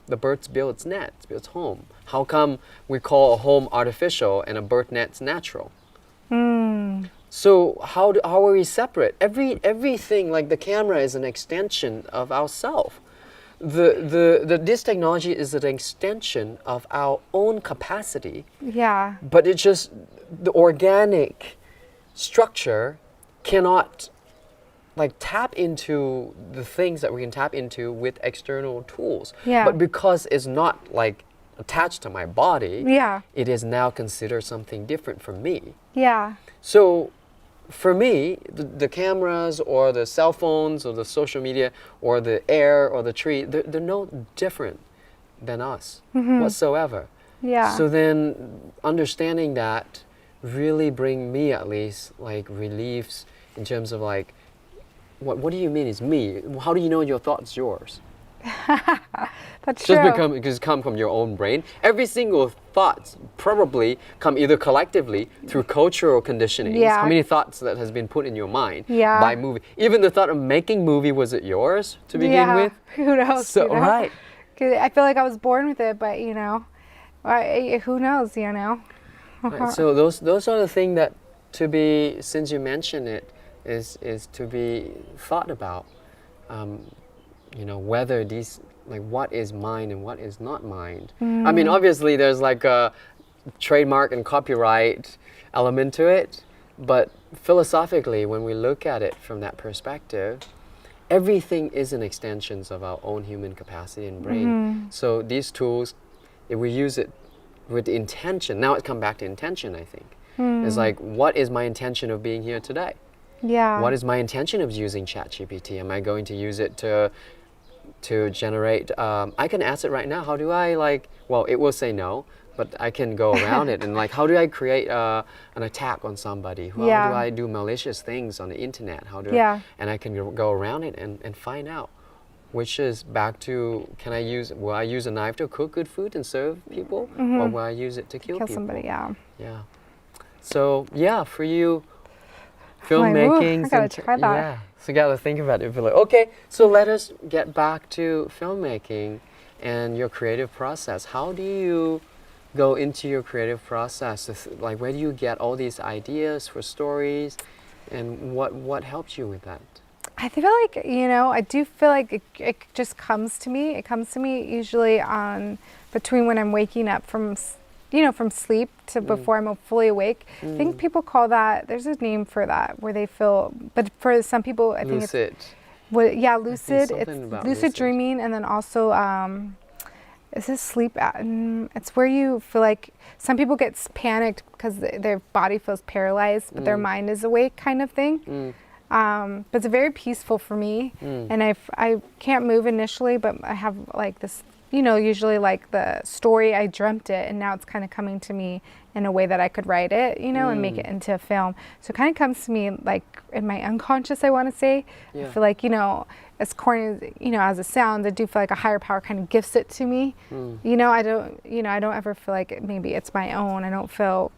The birds build its nest, builds home. How come we call a home artificial and a bird nest natural? So how are we separate? Everything, like the camera is an extension of ourself. This technology is an extension of our own capacity. Yeah. But it's just the organic structure cannot like tap into the things that we can tap into with external tools. Yeah. But because it's not like attached to my body, Yeah. it is now considered something different from me. Yeah. So for me, the cameras or the cell phones or the social media or the air or the tree, they're no different than us whatsoever. Yeah. So then understanding that really bring me at least like reliefs in terms of like, what do you mean is me? How do you know your thought's yours? That's Just true. because it come from your own brain. Every single thoughts probably come either collectively through cultural conditioning. Yeah. How many thoughts that has been put in your mind Yeah. by movie? Even the thought of making movie, was it yours to begin Yeah. with? Who knows? So you know? right. 'Cause I feel like I was born with it, but you know, who knows? You know. Right. So those are the things that to be, since you mentioned it, is to be thought about. You know, whether these, like, what is mine and what is not mine. I mean, obviously there's like a trademark and copyright element to it, but philosophically, when we look at it from that perspective, everything is an extension of our own human capacity and brain. So these tools, if we use it with intention, now it's come back to intention, I think. It's like, what is my intention of being here today? Yeah. What is my intention of using ChatGPT? Am I going to use it to generate, I can ask it right now, how do I like, well, it will say no, but I can go around it and like, how do I create an attack on somebody? How Yeah. do I do malicious things on the internet? How do Yeah. and I can go around it and find out, which is back to, will I use a knife to cook good food and serve people? Or will I use it to kill Kill people? somebody. Yeah. Yeah. So yeah, for you, I'm like, ooh, filmmaking. I gotta try that. Yeah. So you gotta think about it. Be like, okay, so let us get back to filmmaking and your creative process. How do you go into your creative process? Like, where do you get all these ideas for stories, and what helps you with that? I feel like, you know, I do feel like it just comes to me. It comes to me usually on between when I'm waking up from, from sleep to before I'm fully awake. I think people call that, there's a name for that, where they feel, but for some people, I think Lucid. it's, yeah, lucid. something It's about lucid lucid. dreaming, and then also, is this sleep? It's where you feel like some people get panicked because their body feels paralyzed, but their mind is awake, kind of thing. But it's very peaceful for me, and I can't move initially, but I have like this, usually like the story, I dreamt it, and now it's kind of coming to me in a way that I could write it, and make it into a film. So it kind of comes to me like in my unconscious, I want to say. I feel like, as corny as, as it sounds, I do feel like a higher power kind of gifts it to me. I don't ever feel like maybe it's my own. I don't feel,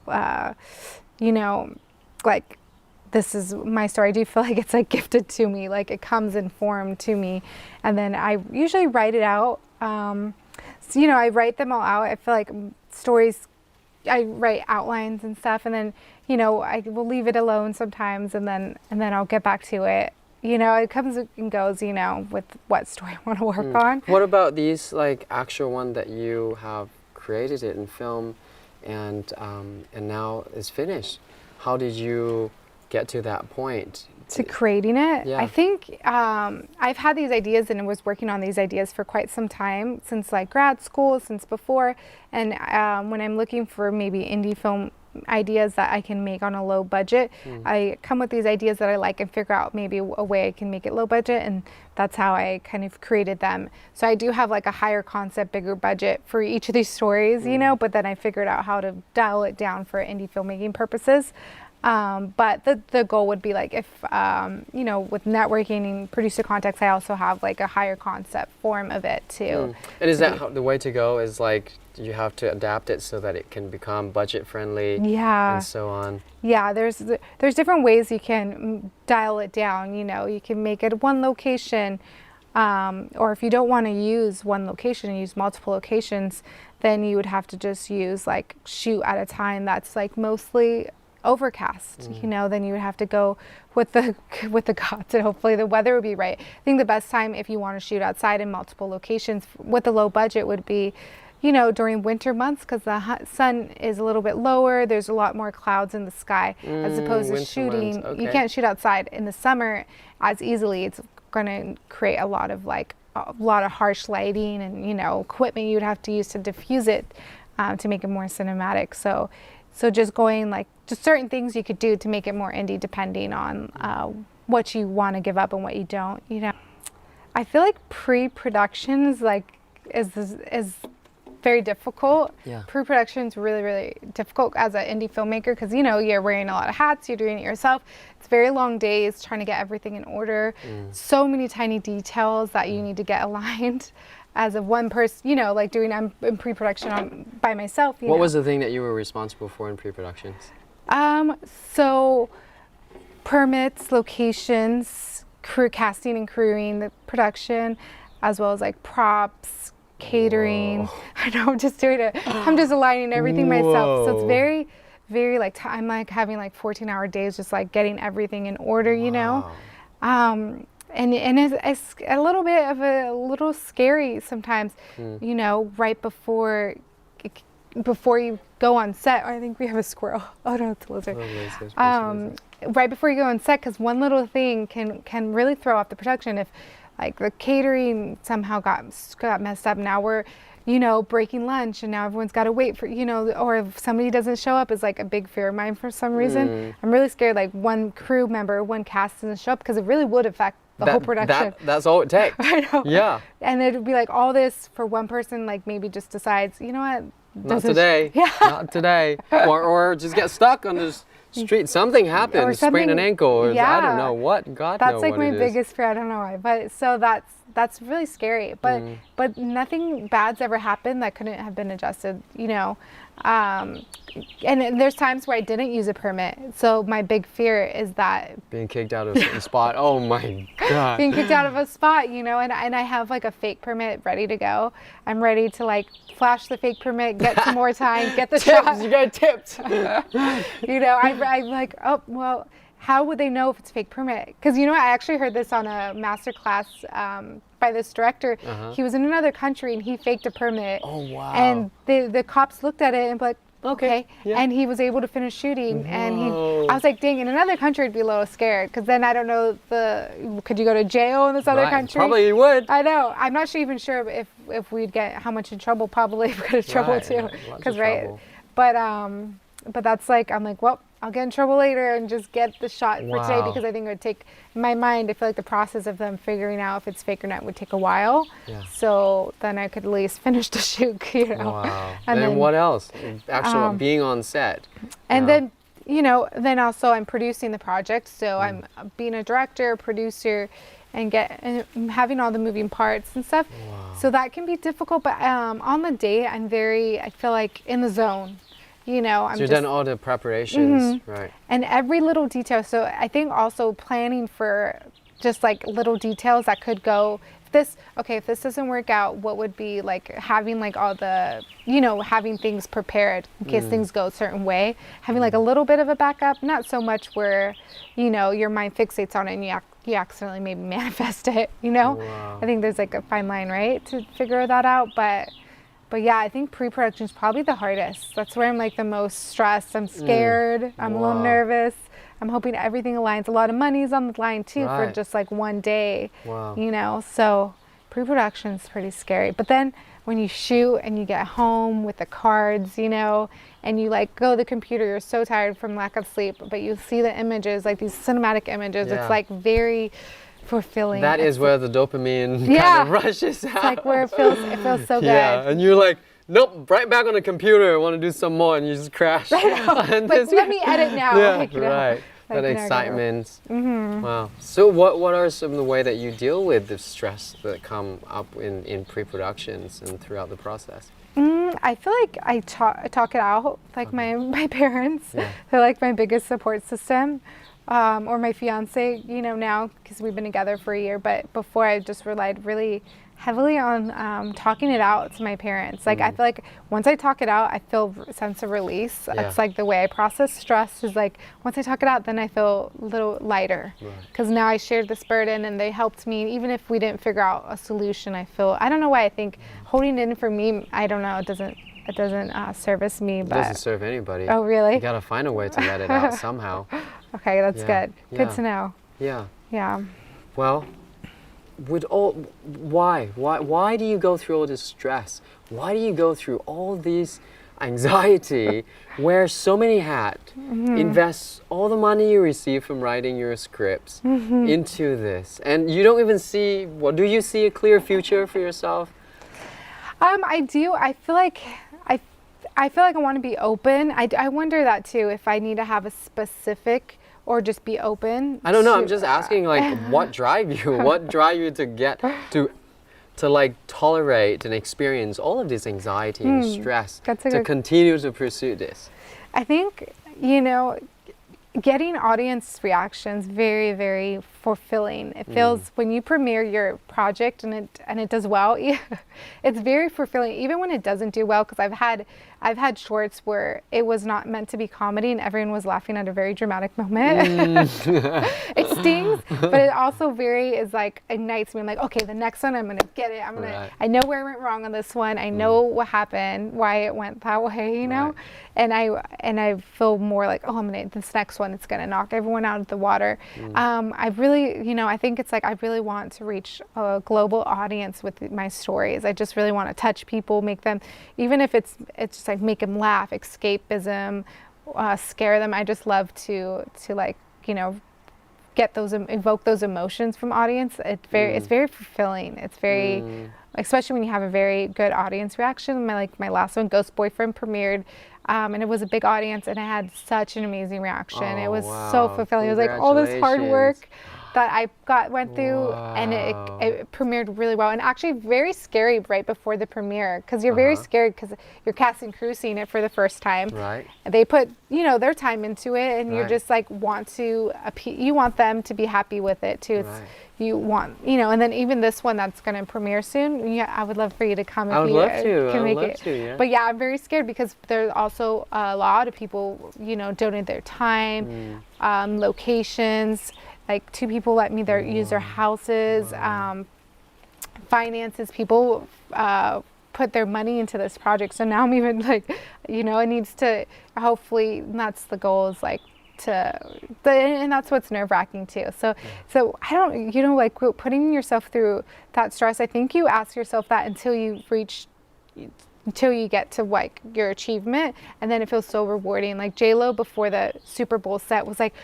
like this is my story. I do feel like it's like gifted to me, like it comes in form to me. And then I usually write it out. So, I write them all out. I feel like stories, I write outlines and stuff, and then, I will leave it alone sometimes, and then I'll get back to it. It comes and goes, with what story I want to work on. What about these like actual one that you have created it in film, and now is finished? How did you get to that point? To creating it? Yeah. I think I've had these ideas and was working on these ideas for quite some time, since like grad school, since before. And when I'm looking for maybe indie film ideas that I can make on a low budget, I come with these ideas that I like and figure out maybe a way I can make it low budget, and that's how I kind of created them. So I do have like a higher concept, bigger budget for each of these stories, but then I figured out how to dial it down for indie filmmaking purposes. But the goal would be like if, with networking and producer contacts, I also have like a higher concept form of it too. And is that the way to go, is like you have to adapt it so that it can become budget friendly and so on? Yeah, there's different ways you can dial it down. You can make it one location, or if you don't want to use one location and use multiple locations, then you would have to just use like shoot at a time that's like mostly overcast. Then you would have to go with the gods, and hopefully the weather would be right. I think the best time if you want to shoot outside in multiple locations with a low budget would be, during winter months, because the sun is a little bit lower. There's a lot more clouds in the sky, as opposed to shooting. Okay. You can't shoot outside in the summer as easily. It's going to create a lot of harsh lighting and equipment you'd have to use to diffuse it to make it more cinematic. So just going just certain things you could do to make it more indie, depending on what you want to give up and what you don't. I feel like pre-production is very difficult. Yeah. Pre-production is really, really difficult as an indie filmmaker, because you're wearing a lot of hats, you're doing it yourself. It's very long days trying to get everything in order. So many tiny details that you need to get aligned as of one person, doing in pre-production by myself. What was the thing that you were responsible for in pre-productions? So permits, locations, casting and crewing, the production, as well as like props, catering. I know, I'm just doing it. I'm just aligning everything myself. So it's very, very I'm like having 14-hour days, just like getting everything in order, And it's a little bit of a little scary sometimes, right before you go on set. I think we have a squirrel. Oh no, it's a lizard. Right before you go on set, because one little thing can really throw off the production. If the catering somehow got messed up, now we're breaking lunch, and now everyone's got to wait for or if somebody doesn't show up, is a big fear of mine for some reason. I'm really scared one crew member, one cast doesn't show up, because it really would affect the whole production. That's all it takes. I know. Yeah. And it would be all this for one person, maybe just decides, what? Not today. Yeah. Not today. Or just get stuck on the street. Something happens. Sprain an ankle. Or I don't know what. God knows what it is. That's my biggest fear. I don't know why. But so that's really scary. But nothing bad's ever happened that couldn't have been adjusted, and there's times where I didn't use a permit. So my big fear is that being kicked out of a certain spot. Oh my God. Being kicked out of a spot, and I have a fake permit ready to go. I'm ready to flash the fake permit, get some more time, get the shot. You got tipped. I'm like, oh, well, how would they know if it's fake permit? Because, I actually heard this on a master class by this director. He was in another country and he faked a permit. Oh, wow. And the cops looked at it and be like, Okay. Yeah. And he was able to finish shooting. And Whoa. I was like, dang, in another country I'd be a little scared, because then I don't know, could you go to jail in this other country? Probably you would. I know. I'm not sure even sure if we'd get how much in trouble. Probably if we got in trouble too. Because But that's like, I'm like, well, I'll get in trouble later and just get the shot for today, because I think it would take, in my mind, I feel like the process of them figuring out if it's fake or not would take a while. Yeah. So then I could at least finish the shoot, you know. Wow. And then what else? Actually, being on set. And then, then also I'm producing the project. So I'm being a director, producer, and having all the moving parts and stuff. Wow. So that can be difficult. But on the day, I feel like in the zone. So you've done all the preparations, right? And every little detail. So I think also planning for just like little details that could go, if this doesn't work out, what would be like having like all the, having things prepared in case things go a certain way, having like a little bit of a backup, not so much where, your mind fixates on it and you accidentally maybe manifest it, Wow. I think there's like a fine line, right, to figure that out. But yeah, I think pre-production is probably the hardest. That's where I'm like the most stressed. I'm scared. I'm a little nervous. I'm hoping everything aligns. A lot of money's on the line too for just like one day. Wow. So pre-production is pretty scary. But then when you shoot and you get home with the cards, and you like go to the computer, you're so tired from lack of sleep, but you see the images, like these cinematic images. It's like very fulfilling. That is where the dopamine kind of rushes out. It's like where it feels so good. Yeah, and you're like, nope, right back on the computer. I want to do some more, and you just crash. I know. But let me edit now. Yeah, right. That excitement. Wow. So what are some of the way that you deal with the stress that come up in pre-productions and throughout the process? I feel like I talk it out, like my parents. Yeah. They're like my biggest support system. Or my fiance, now, because we've been together for a year, but before I just relied really heavily on talking it out to my parents. Like I feel like once I talk it out, I feel a sense of release. Yeah. It's like the way I process stress is like, once I talk it out, then I feel a little lighter. Because now I shared this burden and they helped me. Even if we didn't figure out a solution, I don't know why, I think holding it in for me, I don't know, it doesn't service me. But It doesn't serve anybody. Oh, really? You gotta find a way to let it out somehow. Okay, that's good. Yeah. Good to know. Yeah. Yeah. Well, why do you go through all this stress? Why do you go through all these anxiety, wear so many hats, invest all the money you receive from writing your scripts into this, and you don't even see, do you see a clear future for yourself? I do. I feel like I want to be open. I wonder that too, if I need to have a specific or just be open. I don't know. I'm just asking, like, what drive you? What drive you to get to like tolerate and experience all of this anxiety and stress to continue to pursue this? I think, getting audience reactions very, very fulfilling. It feels when you premiere your project and it does well, it's very fulfilling, even when it doesn't do well, because I've had shorts where it was not meant to be comedy and everyone was laughing at a very dramatic moment. It stings, but it also ignites me. I'm like, okay, the next one I'm gonna get it. I know where I went wrong on this one. I know what happened, why it went that way, and I feel more like, this next one, it's gonna knock everyone out of the water. I really, I think it's like I really want to reach a global audience with my stories. I just really want to touch people, make them, even if it's just like make them laugh, escapism, scare them. I just love to get those, evoke those emotions from audience. It's very fulfilling. It's very, especially when you have a very good audience reaction. My last one, Ghost Boyfriend, premiered. And it was a big audience, and it had such an amazing reaction. It was so fulfilling. It was like all this hard work that I went through, and it premiered really well. And actually very scary right before the premiere, because you're very scared because your cast and crew seeing it for the first time. Right. They put their time into it, and you're just like you want them to be happy with it too. You want, and then even this one that's going to premiere soon, I would love for you to come if you can make it. But yeah, I'm very scared because there's also a lot of people, donate their time, locations. Like 2 people let me use their houses, finances. People put their money into this project. So now I'm even like, you know, it needs to, hopefully, and that's the goal, is like and that's what's nerve-wracking too. So I don't, you know, like putting yourself through that stress, I think you ask yourself that until you get to like your achievement, and then it feels so rewarding. Like J-Lo before the Super Bowl set was like,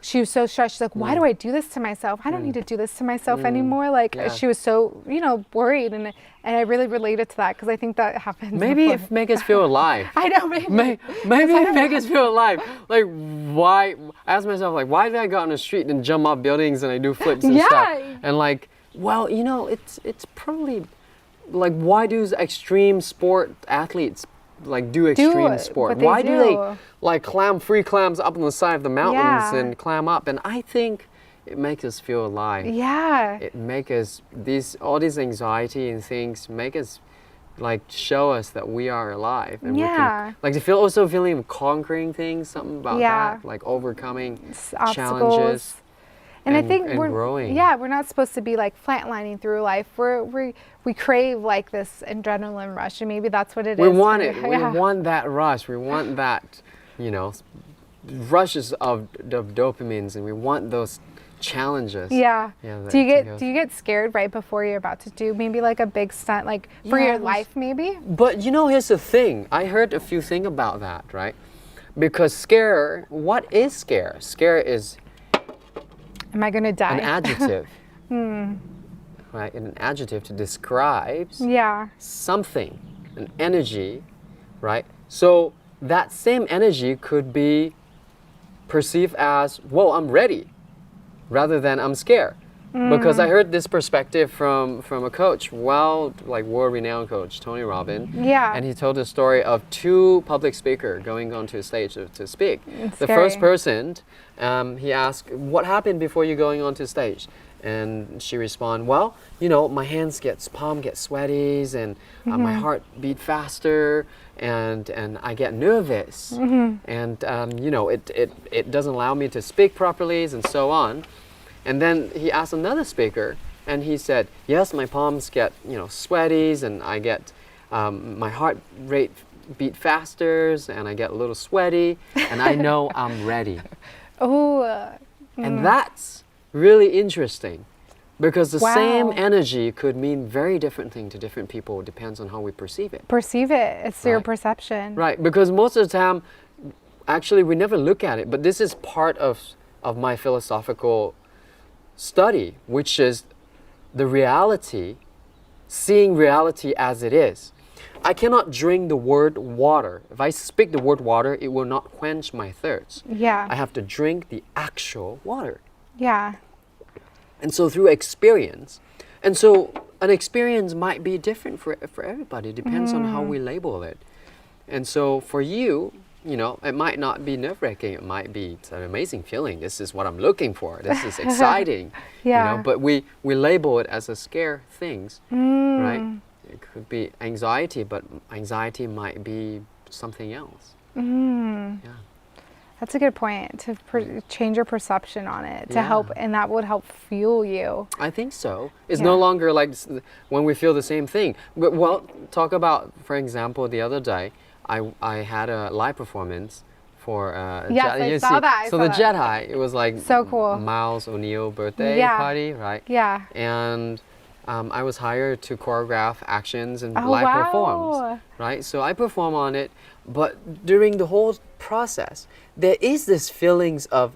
she was so stressed. She's like, why do I do this to myself? I don't need to do this to myself anymore. Like she was so, you know, worried, and I really related to that because I think that happens. Maybe before. it make us feel alive. I know, maybe. Maybe it make us feel alive. Like why? I ask myself, like, why did I go out on the street and jump off buildings and I do flips and stuff? And like, well, you know, it's probably like, why do extreme sport athletes like do extreme sport? Why do they like climb free climbs up on the side of the mountains and climb up? And I think it makes us feel alive. Yeah. It make us all these anxiety and things make us like show us that we are alive, and we can, like, also feeling of conquering things, something about that, like overcoming challenges. And I think we're growing. Yeah, we're not supposed to be like flatlining through life. We crave like this adrenaline rush, and maybe that's what it is. We want it. We want that rush. We want that, you know, rushes of dopamines, and we want those challenges. Yeah. Do you get scared right before you're about to do maybe like a big stunt, like for your life maybe? But you know, here's the thing. I heard a few things about that, right? Because what is scare? Scare is, am I going to die? An adjective. Right? An adjective to describe something, an energy, right? So that same energy could be perceived as, whoa, I'm ready, rather than I'm scared. Because I heard this perspective from a coach, like world-renowned coach, Tony Robbins. Yeah. And he told the story of two public speakers going onto a stage to speak. It's the scary. first person, he asked, what happened before you going onto stage? And she responded, well, you know, my palm gets sweaty, and my heart beat faster, and I get nervous, and you know, it doesn't allow me to speak properly, and so on. And then he asked another speaker, and he said, yes, my palms get, you know, sweaty, and I get my heart rate beat faster, and I get a little sweaty, and I know I'm ready. And that's really interesting, because the same energy could mean very different things to different people. It depends on how we perceive it. It's your perception. Right, because most of the time, actually, we never look at it, but this is part of my philosophical study, which is the reality, seeing reality as it is. I cannot drink the word water. If I speak the word water, it will not quench my thirst. Yeah. I have to drink the actual water. Yeah. And so through experience, and so an experience might be different for everybody. It depends on how we label it. And so for you, you know, it might not be nerve-wracking. It might be an amazing feeling. This is what I'm looking for. This is exciting. You know, but we label it as a scare things, right? It could be anxiety, but anxiety might be something else. Yeah. That's a good point, to change your perception on it, to help, and that would help fuel you. I think so. It's no longer like when we feel the same thing. But, well, talk about, for example, the other day, I had a live performance for I saw that. So the Jet High, it was like so cool. Miles O'Neill birthday party, right? Yeah. And I was hired to choreograph actions and live performs, right? So I perform on it, but during the whole process, there is this feelings of,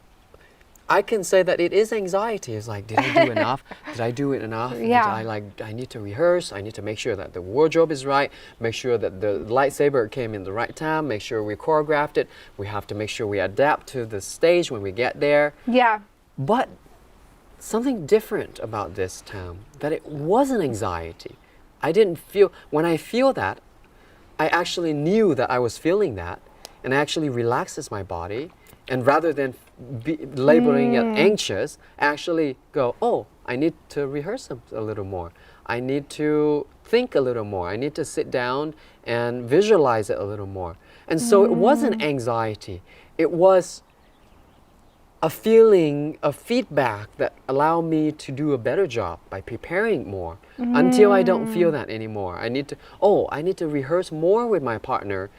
I can say that it is anxiety. It's like, did I do enough? Did I do it enough? I need to rehearse. I need to make sure that the wardrobe is right. Make sure that the lightsaber came in the right time. Make sure we choreographed it. We have to make sure we adapt to the stage when we get there. Yeah. But something different about this time, that it wasn't anxiety. I didn't feel, when I feel that, I actually knew that I was feeling that, and it actually relaxes my body. And rather than labeling it anxious, actually go, oh, I need to rehearse a little more. I need to think a little more. I need to sit down and visualize it a little more. And so it wasn't anxiety. It was a feeling, a feedback that allow me to do a better job by preparing more until I don't feel that anymore. I need to rehearse more with my partner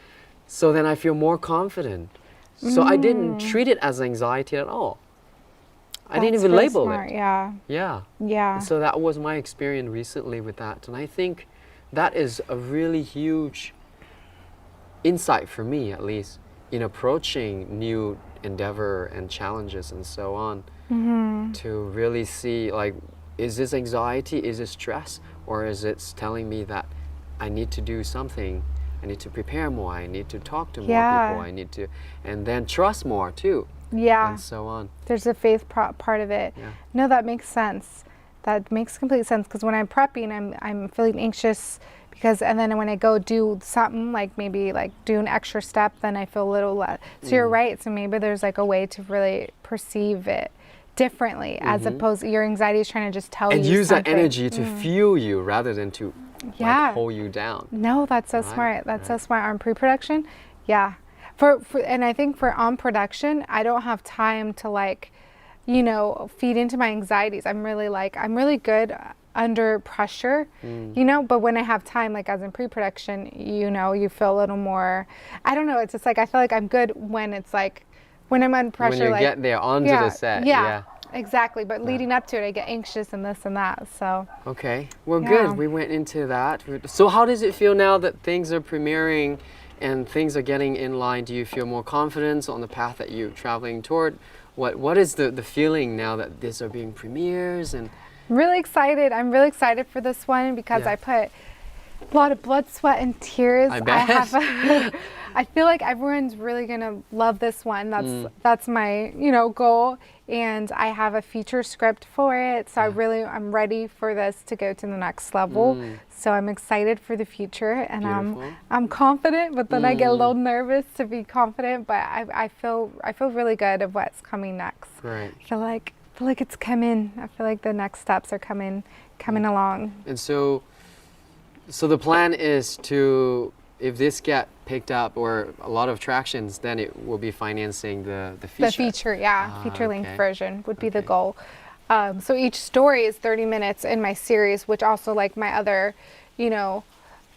so then I feel more confident. So I didn't treat it as anxiety at all. I didn't That's even really label smart, it. Yeah. Yeah. Yeah. So that was my experience recently with that. And I think that is a really huge insight for me, at least, in approaching new endeavor and challenges and so on, to really see, like, is this anxiety, is this stress, or is it telling me that I need to do something, I need to prepare more, I need to talk to more Yeah. people, I need to, and then trust more too, Yeah. and so on. There's a faith part of it. Yeah. No, that makes sense. That makes complete sense because when I'm prepping, I'm feeling anxious because, and then when I go do something like maybe like do an extra step, then I feel a little less. So you're right. So maybe there's like a way to really perceive it differently as opposed your anxiety is trying to just tell And you use something. that energy to fuel you rather than to Yeah. like, hold you down. No, that's so Right, smart. That's so right. smart on pre-production. Yeah. For and I think for on production, I don't have time to like, you know, feed into my anxieties. I'm really good under pressure, you know, but when I have time, like as in pre-production, you know, you feel a little more, I don't know. It's just like, I feel like I'm good when it's like, when I'm under pressure, When you like, get there onto the set, yeah, exactly. But leading up to it, I get anxious and this and that. So Okay, well, Yeah. good. We went into that. So, how does it feel now that things are premiering and things are getting in line? Do you feel more confidence on the path that you're traveling toward? What is the feeling now that these are being premieres and really excited. I'm really excited for this one because Yeah. I put a lot of blood, sweat, and tears. I bet. I feel like everyone's really gonna love this one. That's my, you know, goal. And I have a feature script for it, so I'm ready for this to go to the next level. So I'm excited for the future, and Beautiful. I'm confident. But then I get a little nervous to be confident. But I feel really good of what's coming next. Right? I feel like it's coming. I feel like the next steps are coming along. And so the plan is to, if this get picked up or a lot of tractions, then it will be financing the feature. The feature, yeah, Ah, feature-length okay. version would be the Okay. goal. So each story is 30 minutes in my series, which also like my other, you know,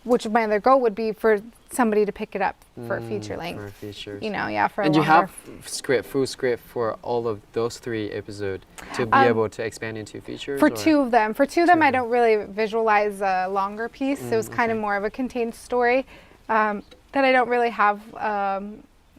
which my other goal would be for somebody to pick it up for feature length. For features. You know, yeah, for a And you longer. have full script for all of those 3 episodes to be able to expand into features? For or? 2 of them. For 2 of them, Two I of them. don't really visualize a longer piece. So it's kind of more of a contained story that I don't really have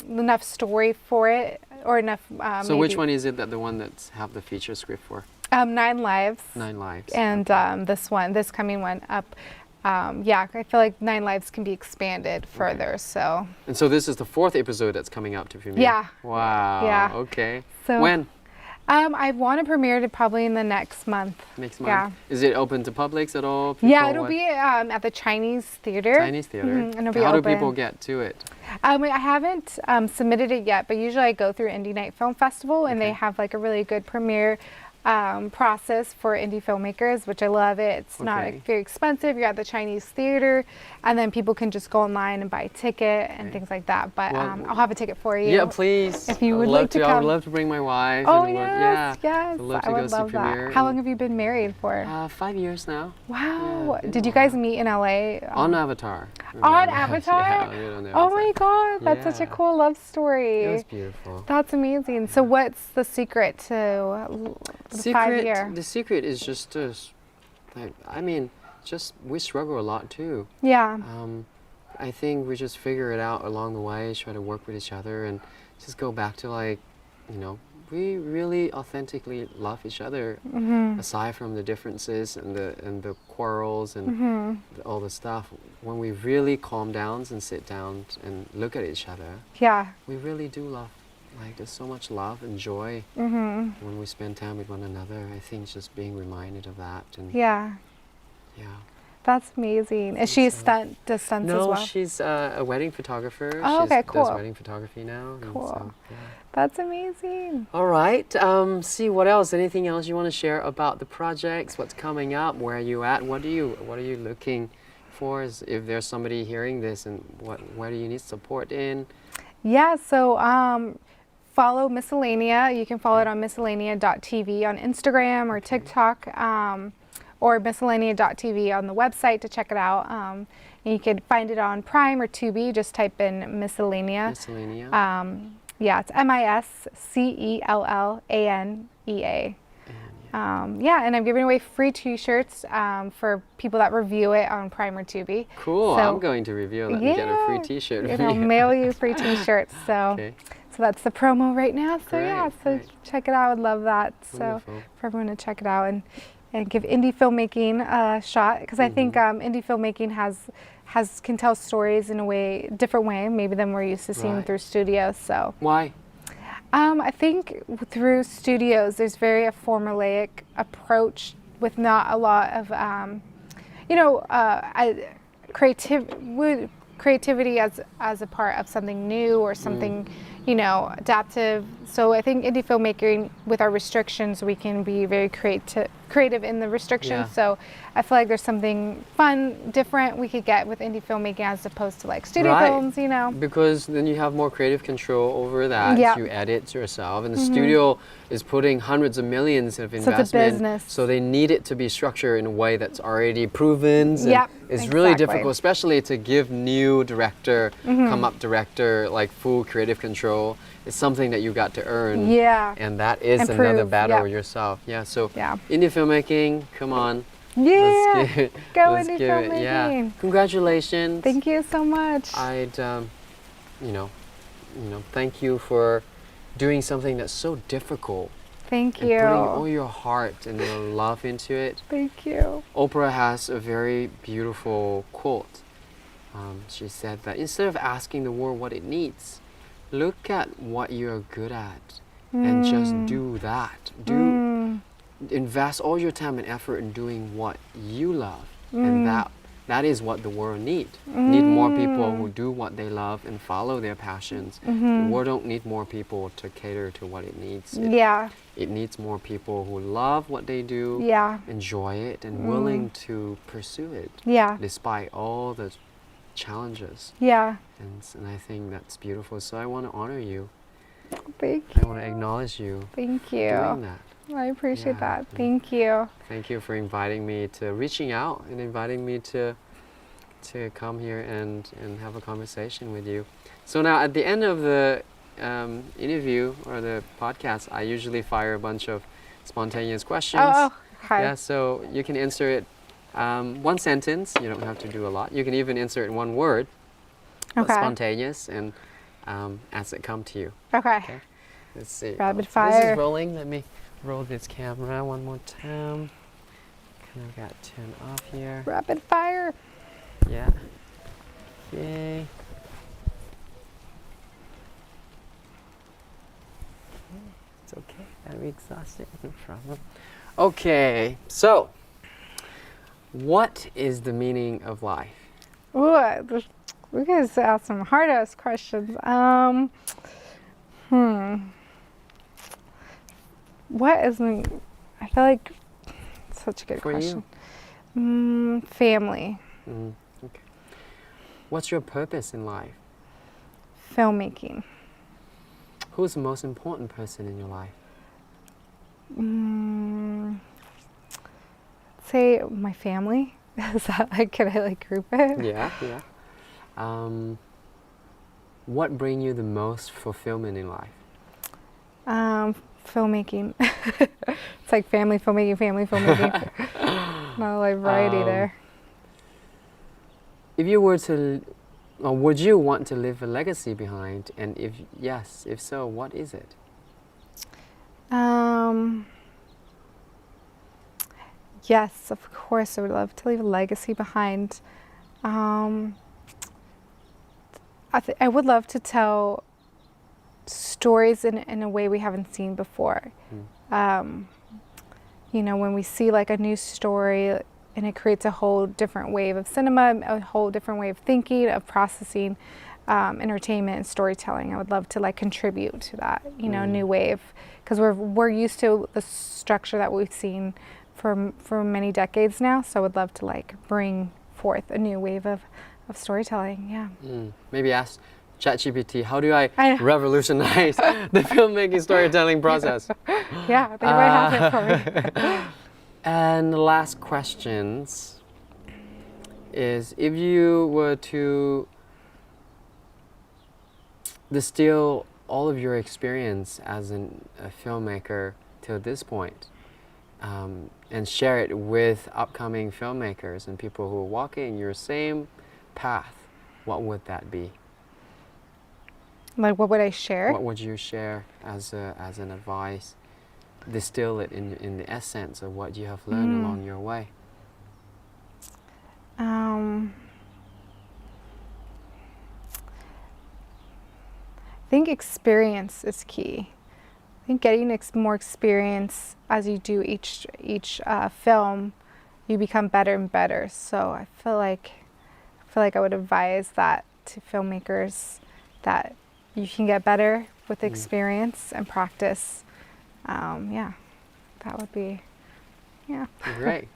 enough story for it or enough. So which one is it that the one that's have the feature script for? 9 Lives. 9 Lives. And this coming one up. Yeah, I feel like 9 Lives can be expanded further. So And so this is the 4th episode that's coming up to premiere? Yeah. Wow. Yeah. Okay. So- When? I want to premiere it probably in the next month. Next month? Yeah. Is it open to publics at all? Yeah, People it'll what? be at the Chinese theater. Chinese theater? And it'll be How open. do people get to it? I haven't submitted it yet, but usually I go through Indie Night Film Festival, and they Okay. have like a really good premiere process for indie filmmakers, which I love it. It's not Okay. very expensive. You're at the Chinese theater, and then people can just go online and buy a ticket and things like that. But Well, I'll have a ticket for you. Yeah, please. If you I would love like to I come. would love to bring my wife. Oh and yes, yes. I'd love to I go would see love premiere. that. How long have you been married for? 5 years now. Wow. been Did a you guys while. meet in LA? On Avatar. On Avatar? Yeah, we were on Oh Avatar. my God, that's such a Yeah. cool love story. It was beautiful. That's amazing. So what's the secret to the 5-year? The secret is just to, like, I mean, just we struggle a lot too. Yeah. I think we just figure it out along the way, try to work with each other, and just go back to, like, you know, we really authentically love each other, aside from the differences and the quarrels and all the stuff. When we really calm down and sit down and look at each other, Yeah. we really do love. Like, there's so much love and joy when we spend time with one another. I think just being reminded of that, and Yeah. yeah. That's amazing. Is she a does stunts as No, well? she's a wedding photographer. Oh, She okay, does cool. wedding photography now. and Cool. so, yeah. That's amazing. All right. See what else? Anything else you want to share about the projects? What's coming up? Where are you at? What are you looking for? If there's somebody hearing this, and where do you need support in? Yeah, so follow Miscellanea. You can follow it on miscellanea.tv on Instagram or TikTok, or miscellanea.tv on the website to check it out. And you can find it on Prime or Tubi. Just type in Miscellanea. Miscellanea. Yeah, it's Miscellanea. Yeah, and I'm giving away free T-shirts for people that review it on Prime or Tubi. Cool. So, I'm going to review that and get a free T-shirt. And I'll mail you free T-shirts. So, Okay. so that's the promo right now. So yeah, Great, so great. check it out. I would love that. Wonderful. So for everyone to check it out and give indie filmmaking a shot, because I think indie filmmaking can tell stories in a different way, maybe than we're used to seeing Right. through studios. So. Why? I think through studios, there's very a formulaic approach with not a lot of, creativity as a part of something new or something, adaptive. So I think indie filmmaking, with our restrictions, we can be very creative in the restrictions. Yeah. So I feel like there's something fun, different we could get with indie filmmaking as opposed to like studio Right. films, Because then you have more creative control over that. Yeah. You edit yourself, and the studio is putting hundreds of millions of So it's a investment. business. So they need it to be structured in a way that's already proven. And Yep, it's really exactly. difficult, especially to give new director, come up director, like full creative control. It's something that you got to earn. Yeah. And that is And another prove, battle yep. yourself. Yeah. So Yeah. indie filmmaking, come on. Yeah. Let's give it. Go let's indie give it. Yeah. filmmaking. Congratulations. Thank you so much. I'd, thank you for doing something that's so difficult Thank and you. putting all your heart and your love into it. Thank you. Oprah has a very beautiful quote. She said that instead of asking the world what it needs, look at what you're good at and just do that. Invest all your time and effort in doing what you love, and that is what the world needs. Need more people who do what they love and follow their passions. The world don't need more people to cater to what it needs. It needs more people who love what they do, Yeah. enjoy it, and willing to pursue it Yeah. despite all the challenges. Yeah. And I think that's beautiful. So I want to honor you. Thank I you. want to acknowledge you Thank doing you. that. I appreciate Yeah. that. Thank you. Thank you for inviting me to reaching out and inviting me to come here and have a conversation with you. So now at the end of the interview or the podcast, I usually fire a bunch of spontaneous questions. Oh, hi. Yeah, so you can answer it one sentence. You don't have to do a lot. You can even answer it in one word. But Okay. spontaneous and as it come to you. Okay. Okay. Let's see. Rapid This fire. is rolling. Let me roll this camera one more time. Kind of got 10 off here. Rapid fire. Yeah. Yay. It's okay. I'm exhausted. No problem. Okay. So, what is the meaning of life? Ooh, we guys ask some hard ass questions. What is my? I feel like such a good For question. Family, Okay. What's your purpose in life? filmmaking. Who's the most important person in your life? Say my family. Is that like? Can I like group it? Yeah, yeah. What bring you the most fulfillment in life? Filmmaking. It's like family filmmaking. Not like variety there. If you were to, or would you want to leave a legacy behind? And if yes, if so, what is it? Yes, of course, I would love to leave a legacy behind. I would love to tell stories in a way we haven't seen before. When we see like a new story and it creates a whole different wave of cinema, a whole different way of thinking, of processing entertainment and storytelling. I would love to like contribute to that, new wave, because we're used to the structure that we've seen for many decades now. So I would love to like bring forth a new wave of storytelling. Yeah. Maybe ask ChatGPT, how do I I know. revolutionize the filmmaking storytelling process? Yeah, they might have it for me. And the last questions is, if you were to distill all of your experience as a filmmaker till this point, and share it with upcoming filmmakers and people who are walking your same path, what would that be? Like, what would I share? What would you share as an advice? Distill it in the essence of what you have learned along your way. I think experience is key. I think getting more experience as you do each film, you become better and better. So I feel like I would advise that to filmmakers, that you can get better with experience and practice. Yeah, that would be, yeah. Great,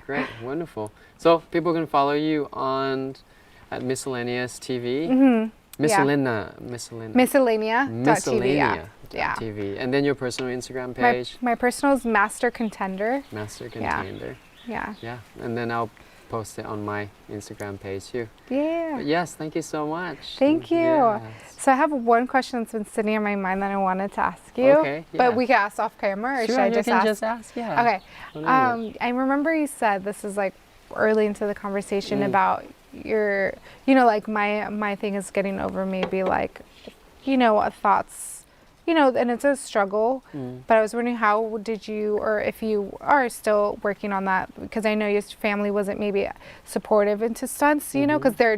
wonderful. So people can follow you at Miscellaneous TV. Mm-hmm. Miscellanea.tv. Yeah. TV. And then your personal Instagram page. My personal is Master Contender. Master Contender. Yeah. Yeah. And then I'll post it on my Instagram page too. Yeah. But yes, thank you so much. Thank you. Yes. So I have one question that's been sitting in my mind that I wanted to ask you. Okay. Yeah. But we can ask off camera, or Sure, should I you just can ask? just ask. Yeah. Okay. Whatever. I remember you said, this is like early into the conversation, about your, like my thing is getting over maybe like, thoughts, and it's a struggle. But I was wondering, how did you, or if you are still working on that, because I know your family wasn't maybe supportive into stunts, because they're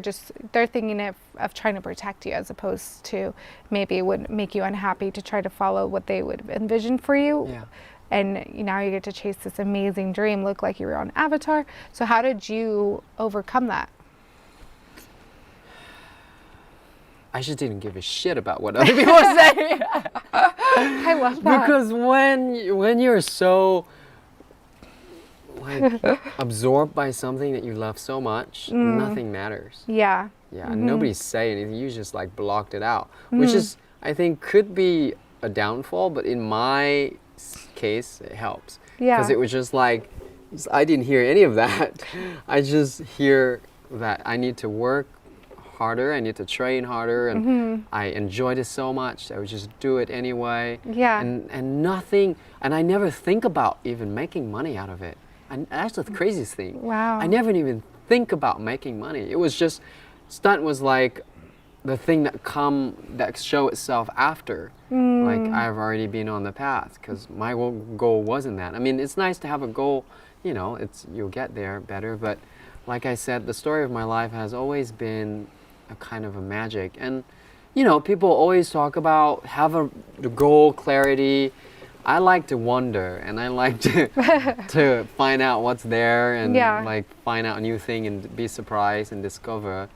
thinking of trying to protect you, as opposed to maybe it would make you unhappy to try to follow what they would envision for you. Yeah. And now you get to chase this amazing dream, look like you were on Avatar. So how did you overcome that? I just didn't give a shit about what other people say. I love that. Because when you're so like absorbed by something that you love so much, nothing matters. Yeah. Yeah, and nobody's saying anything. You just like blocked it out, which is, I think, could be a downfall. But in my case, it helps. Yeah. Because it was just like, I didn't hear any of that. I just hear that I need to work harder, I need to train harder, and I enjoyed it so much, I would just do it anyway. Yeah. And nothing, and I never think about even making money out of it. And that's the craziest thing. Wow. I never even think about making money. It was just, stunt was like the thing that show itself after. Like I've already been on the path, because my goal wasn't that. I mean, it's nice to have a goal, you'll get there better, but like I said, the story of my life has always been a kind of a magic. And people always talk about the goal, clarity. I like to wonder, and I like to to find out what's there, and like find out a new thing and be surprised and discover.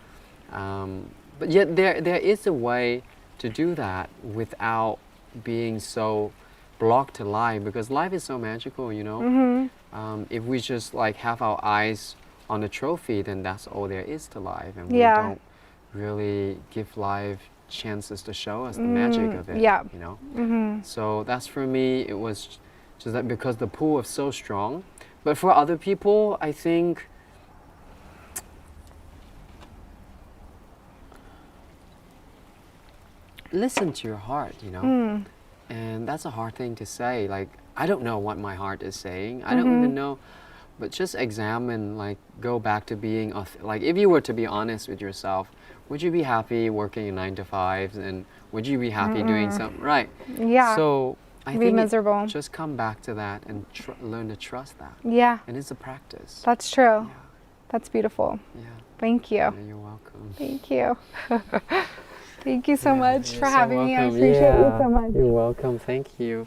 But yet there is a way to do that without being so blocked to life, because life is so magical, if we just like have our eyes on the trophy, then that's all there is to life, and we don't really give life chances to show us the magic of it. So that's, for me, it was just that, because the pull is so strong. But for other people, I think listen to your heart, and that's a hard thing to say. Like, I don't know what my heart is saying. I don't even know. But just examine, like, go back to being, like, if you were to be honest with yourself, would you be happy working in 9 to 5s, and would you be happy doing something right? Yeah. So I Be think miserable. just come back to that and learn to trust that. Yeah. And it's a practice. That's true. Yeah. That's beautiful. Yeah. Thank you. Yeah, you're welcome. Thank you. Thank you so much for You're so having me. I welcome. appreciate you so much. You're welcome. Thank you.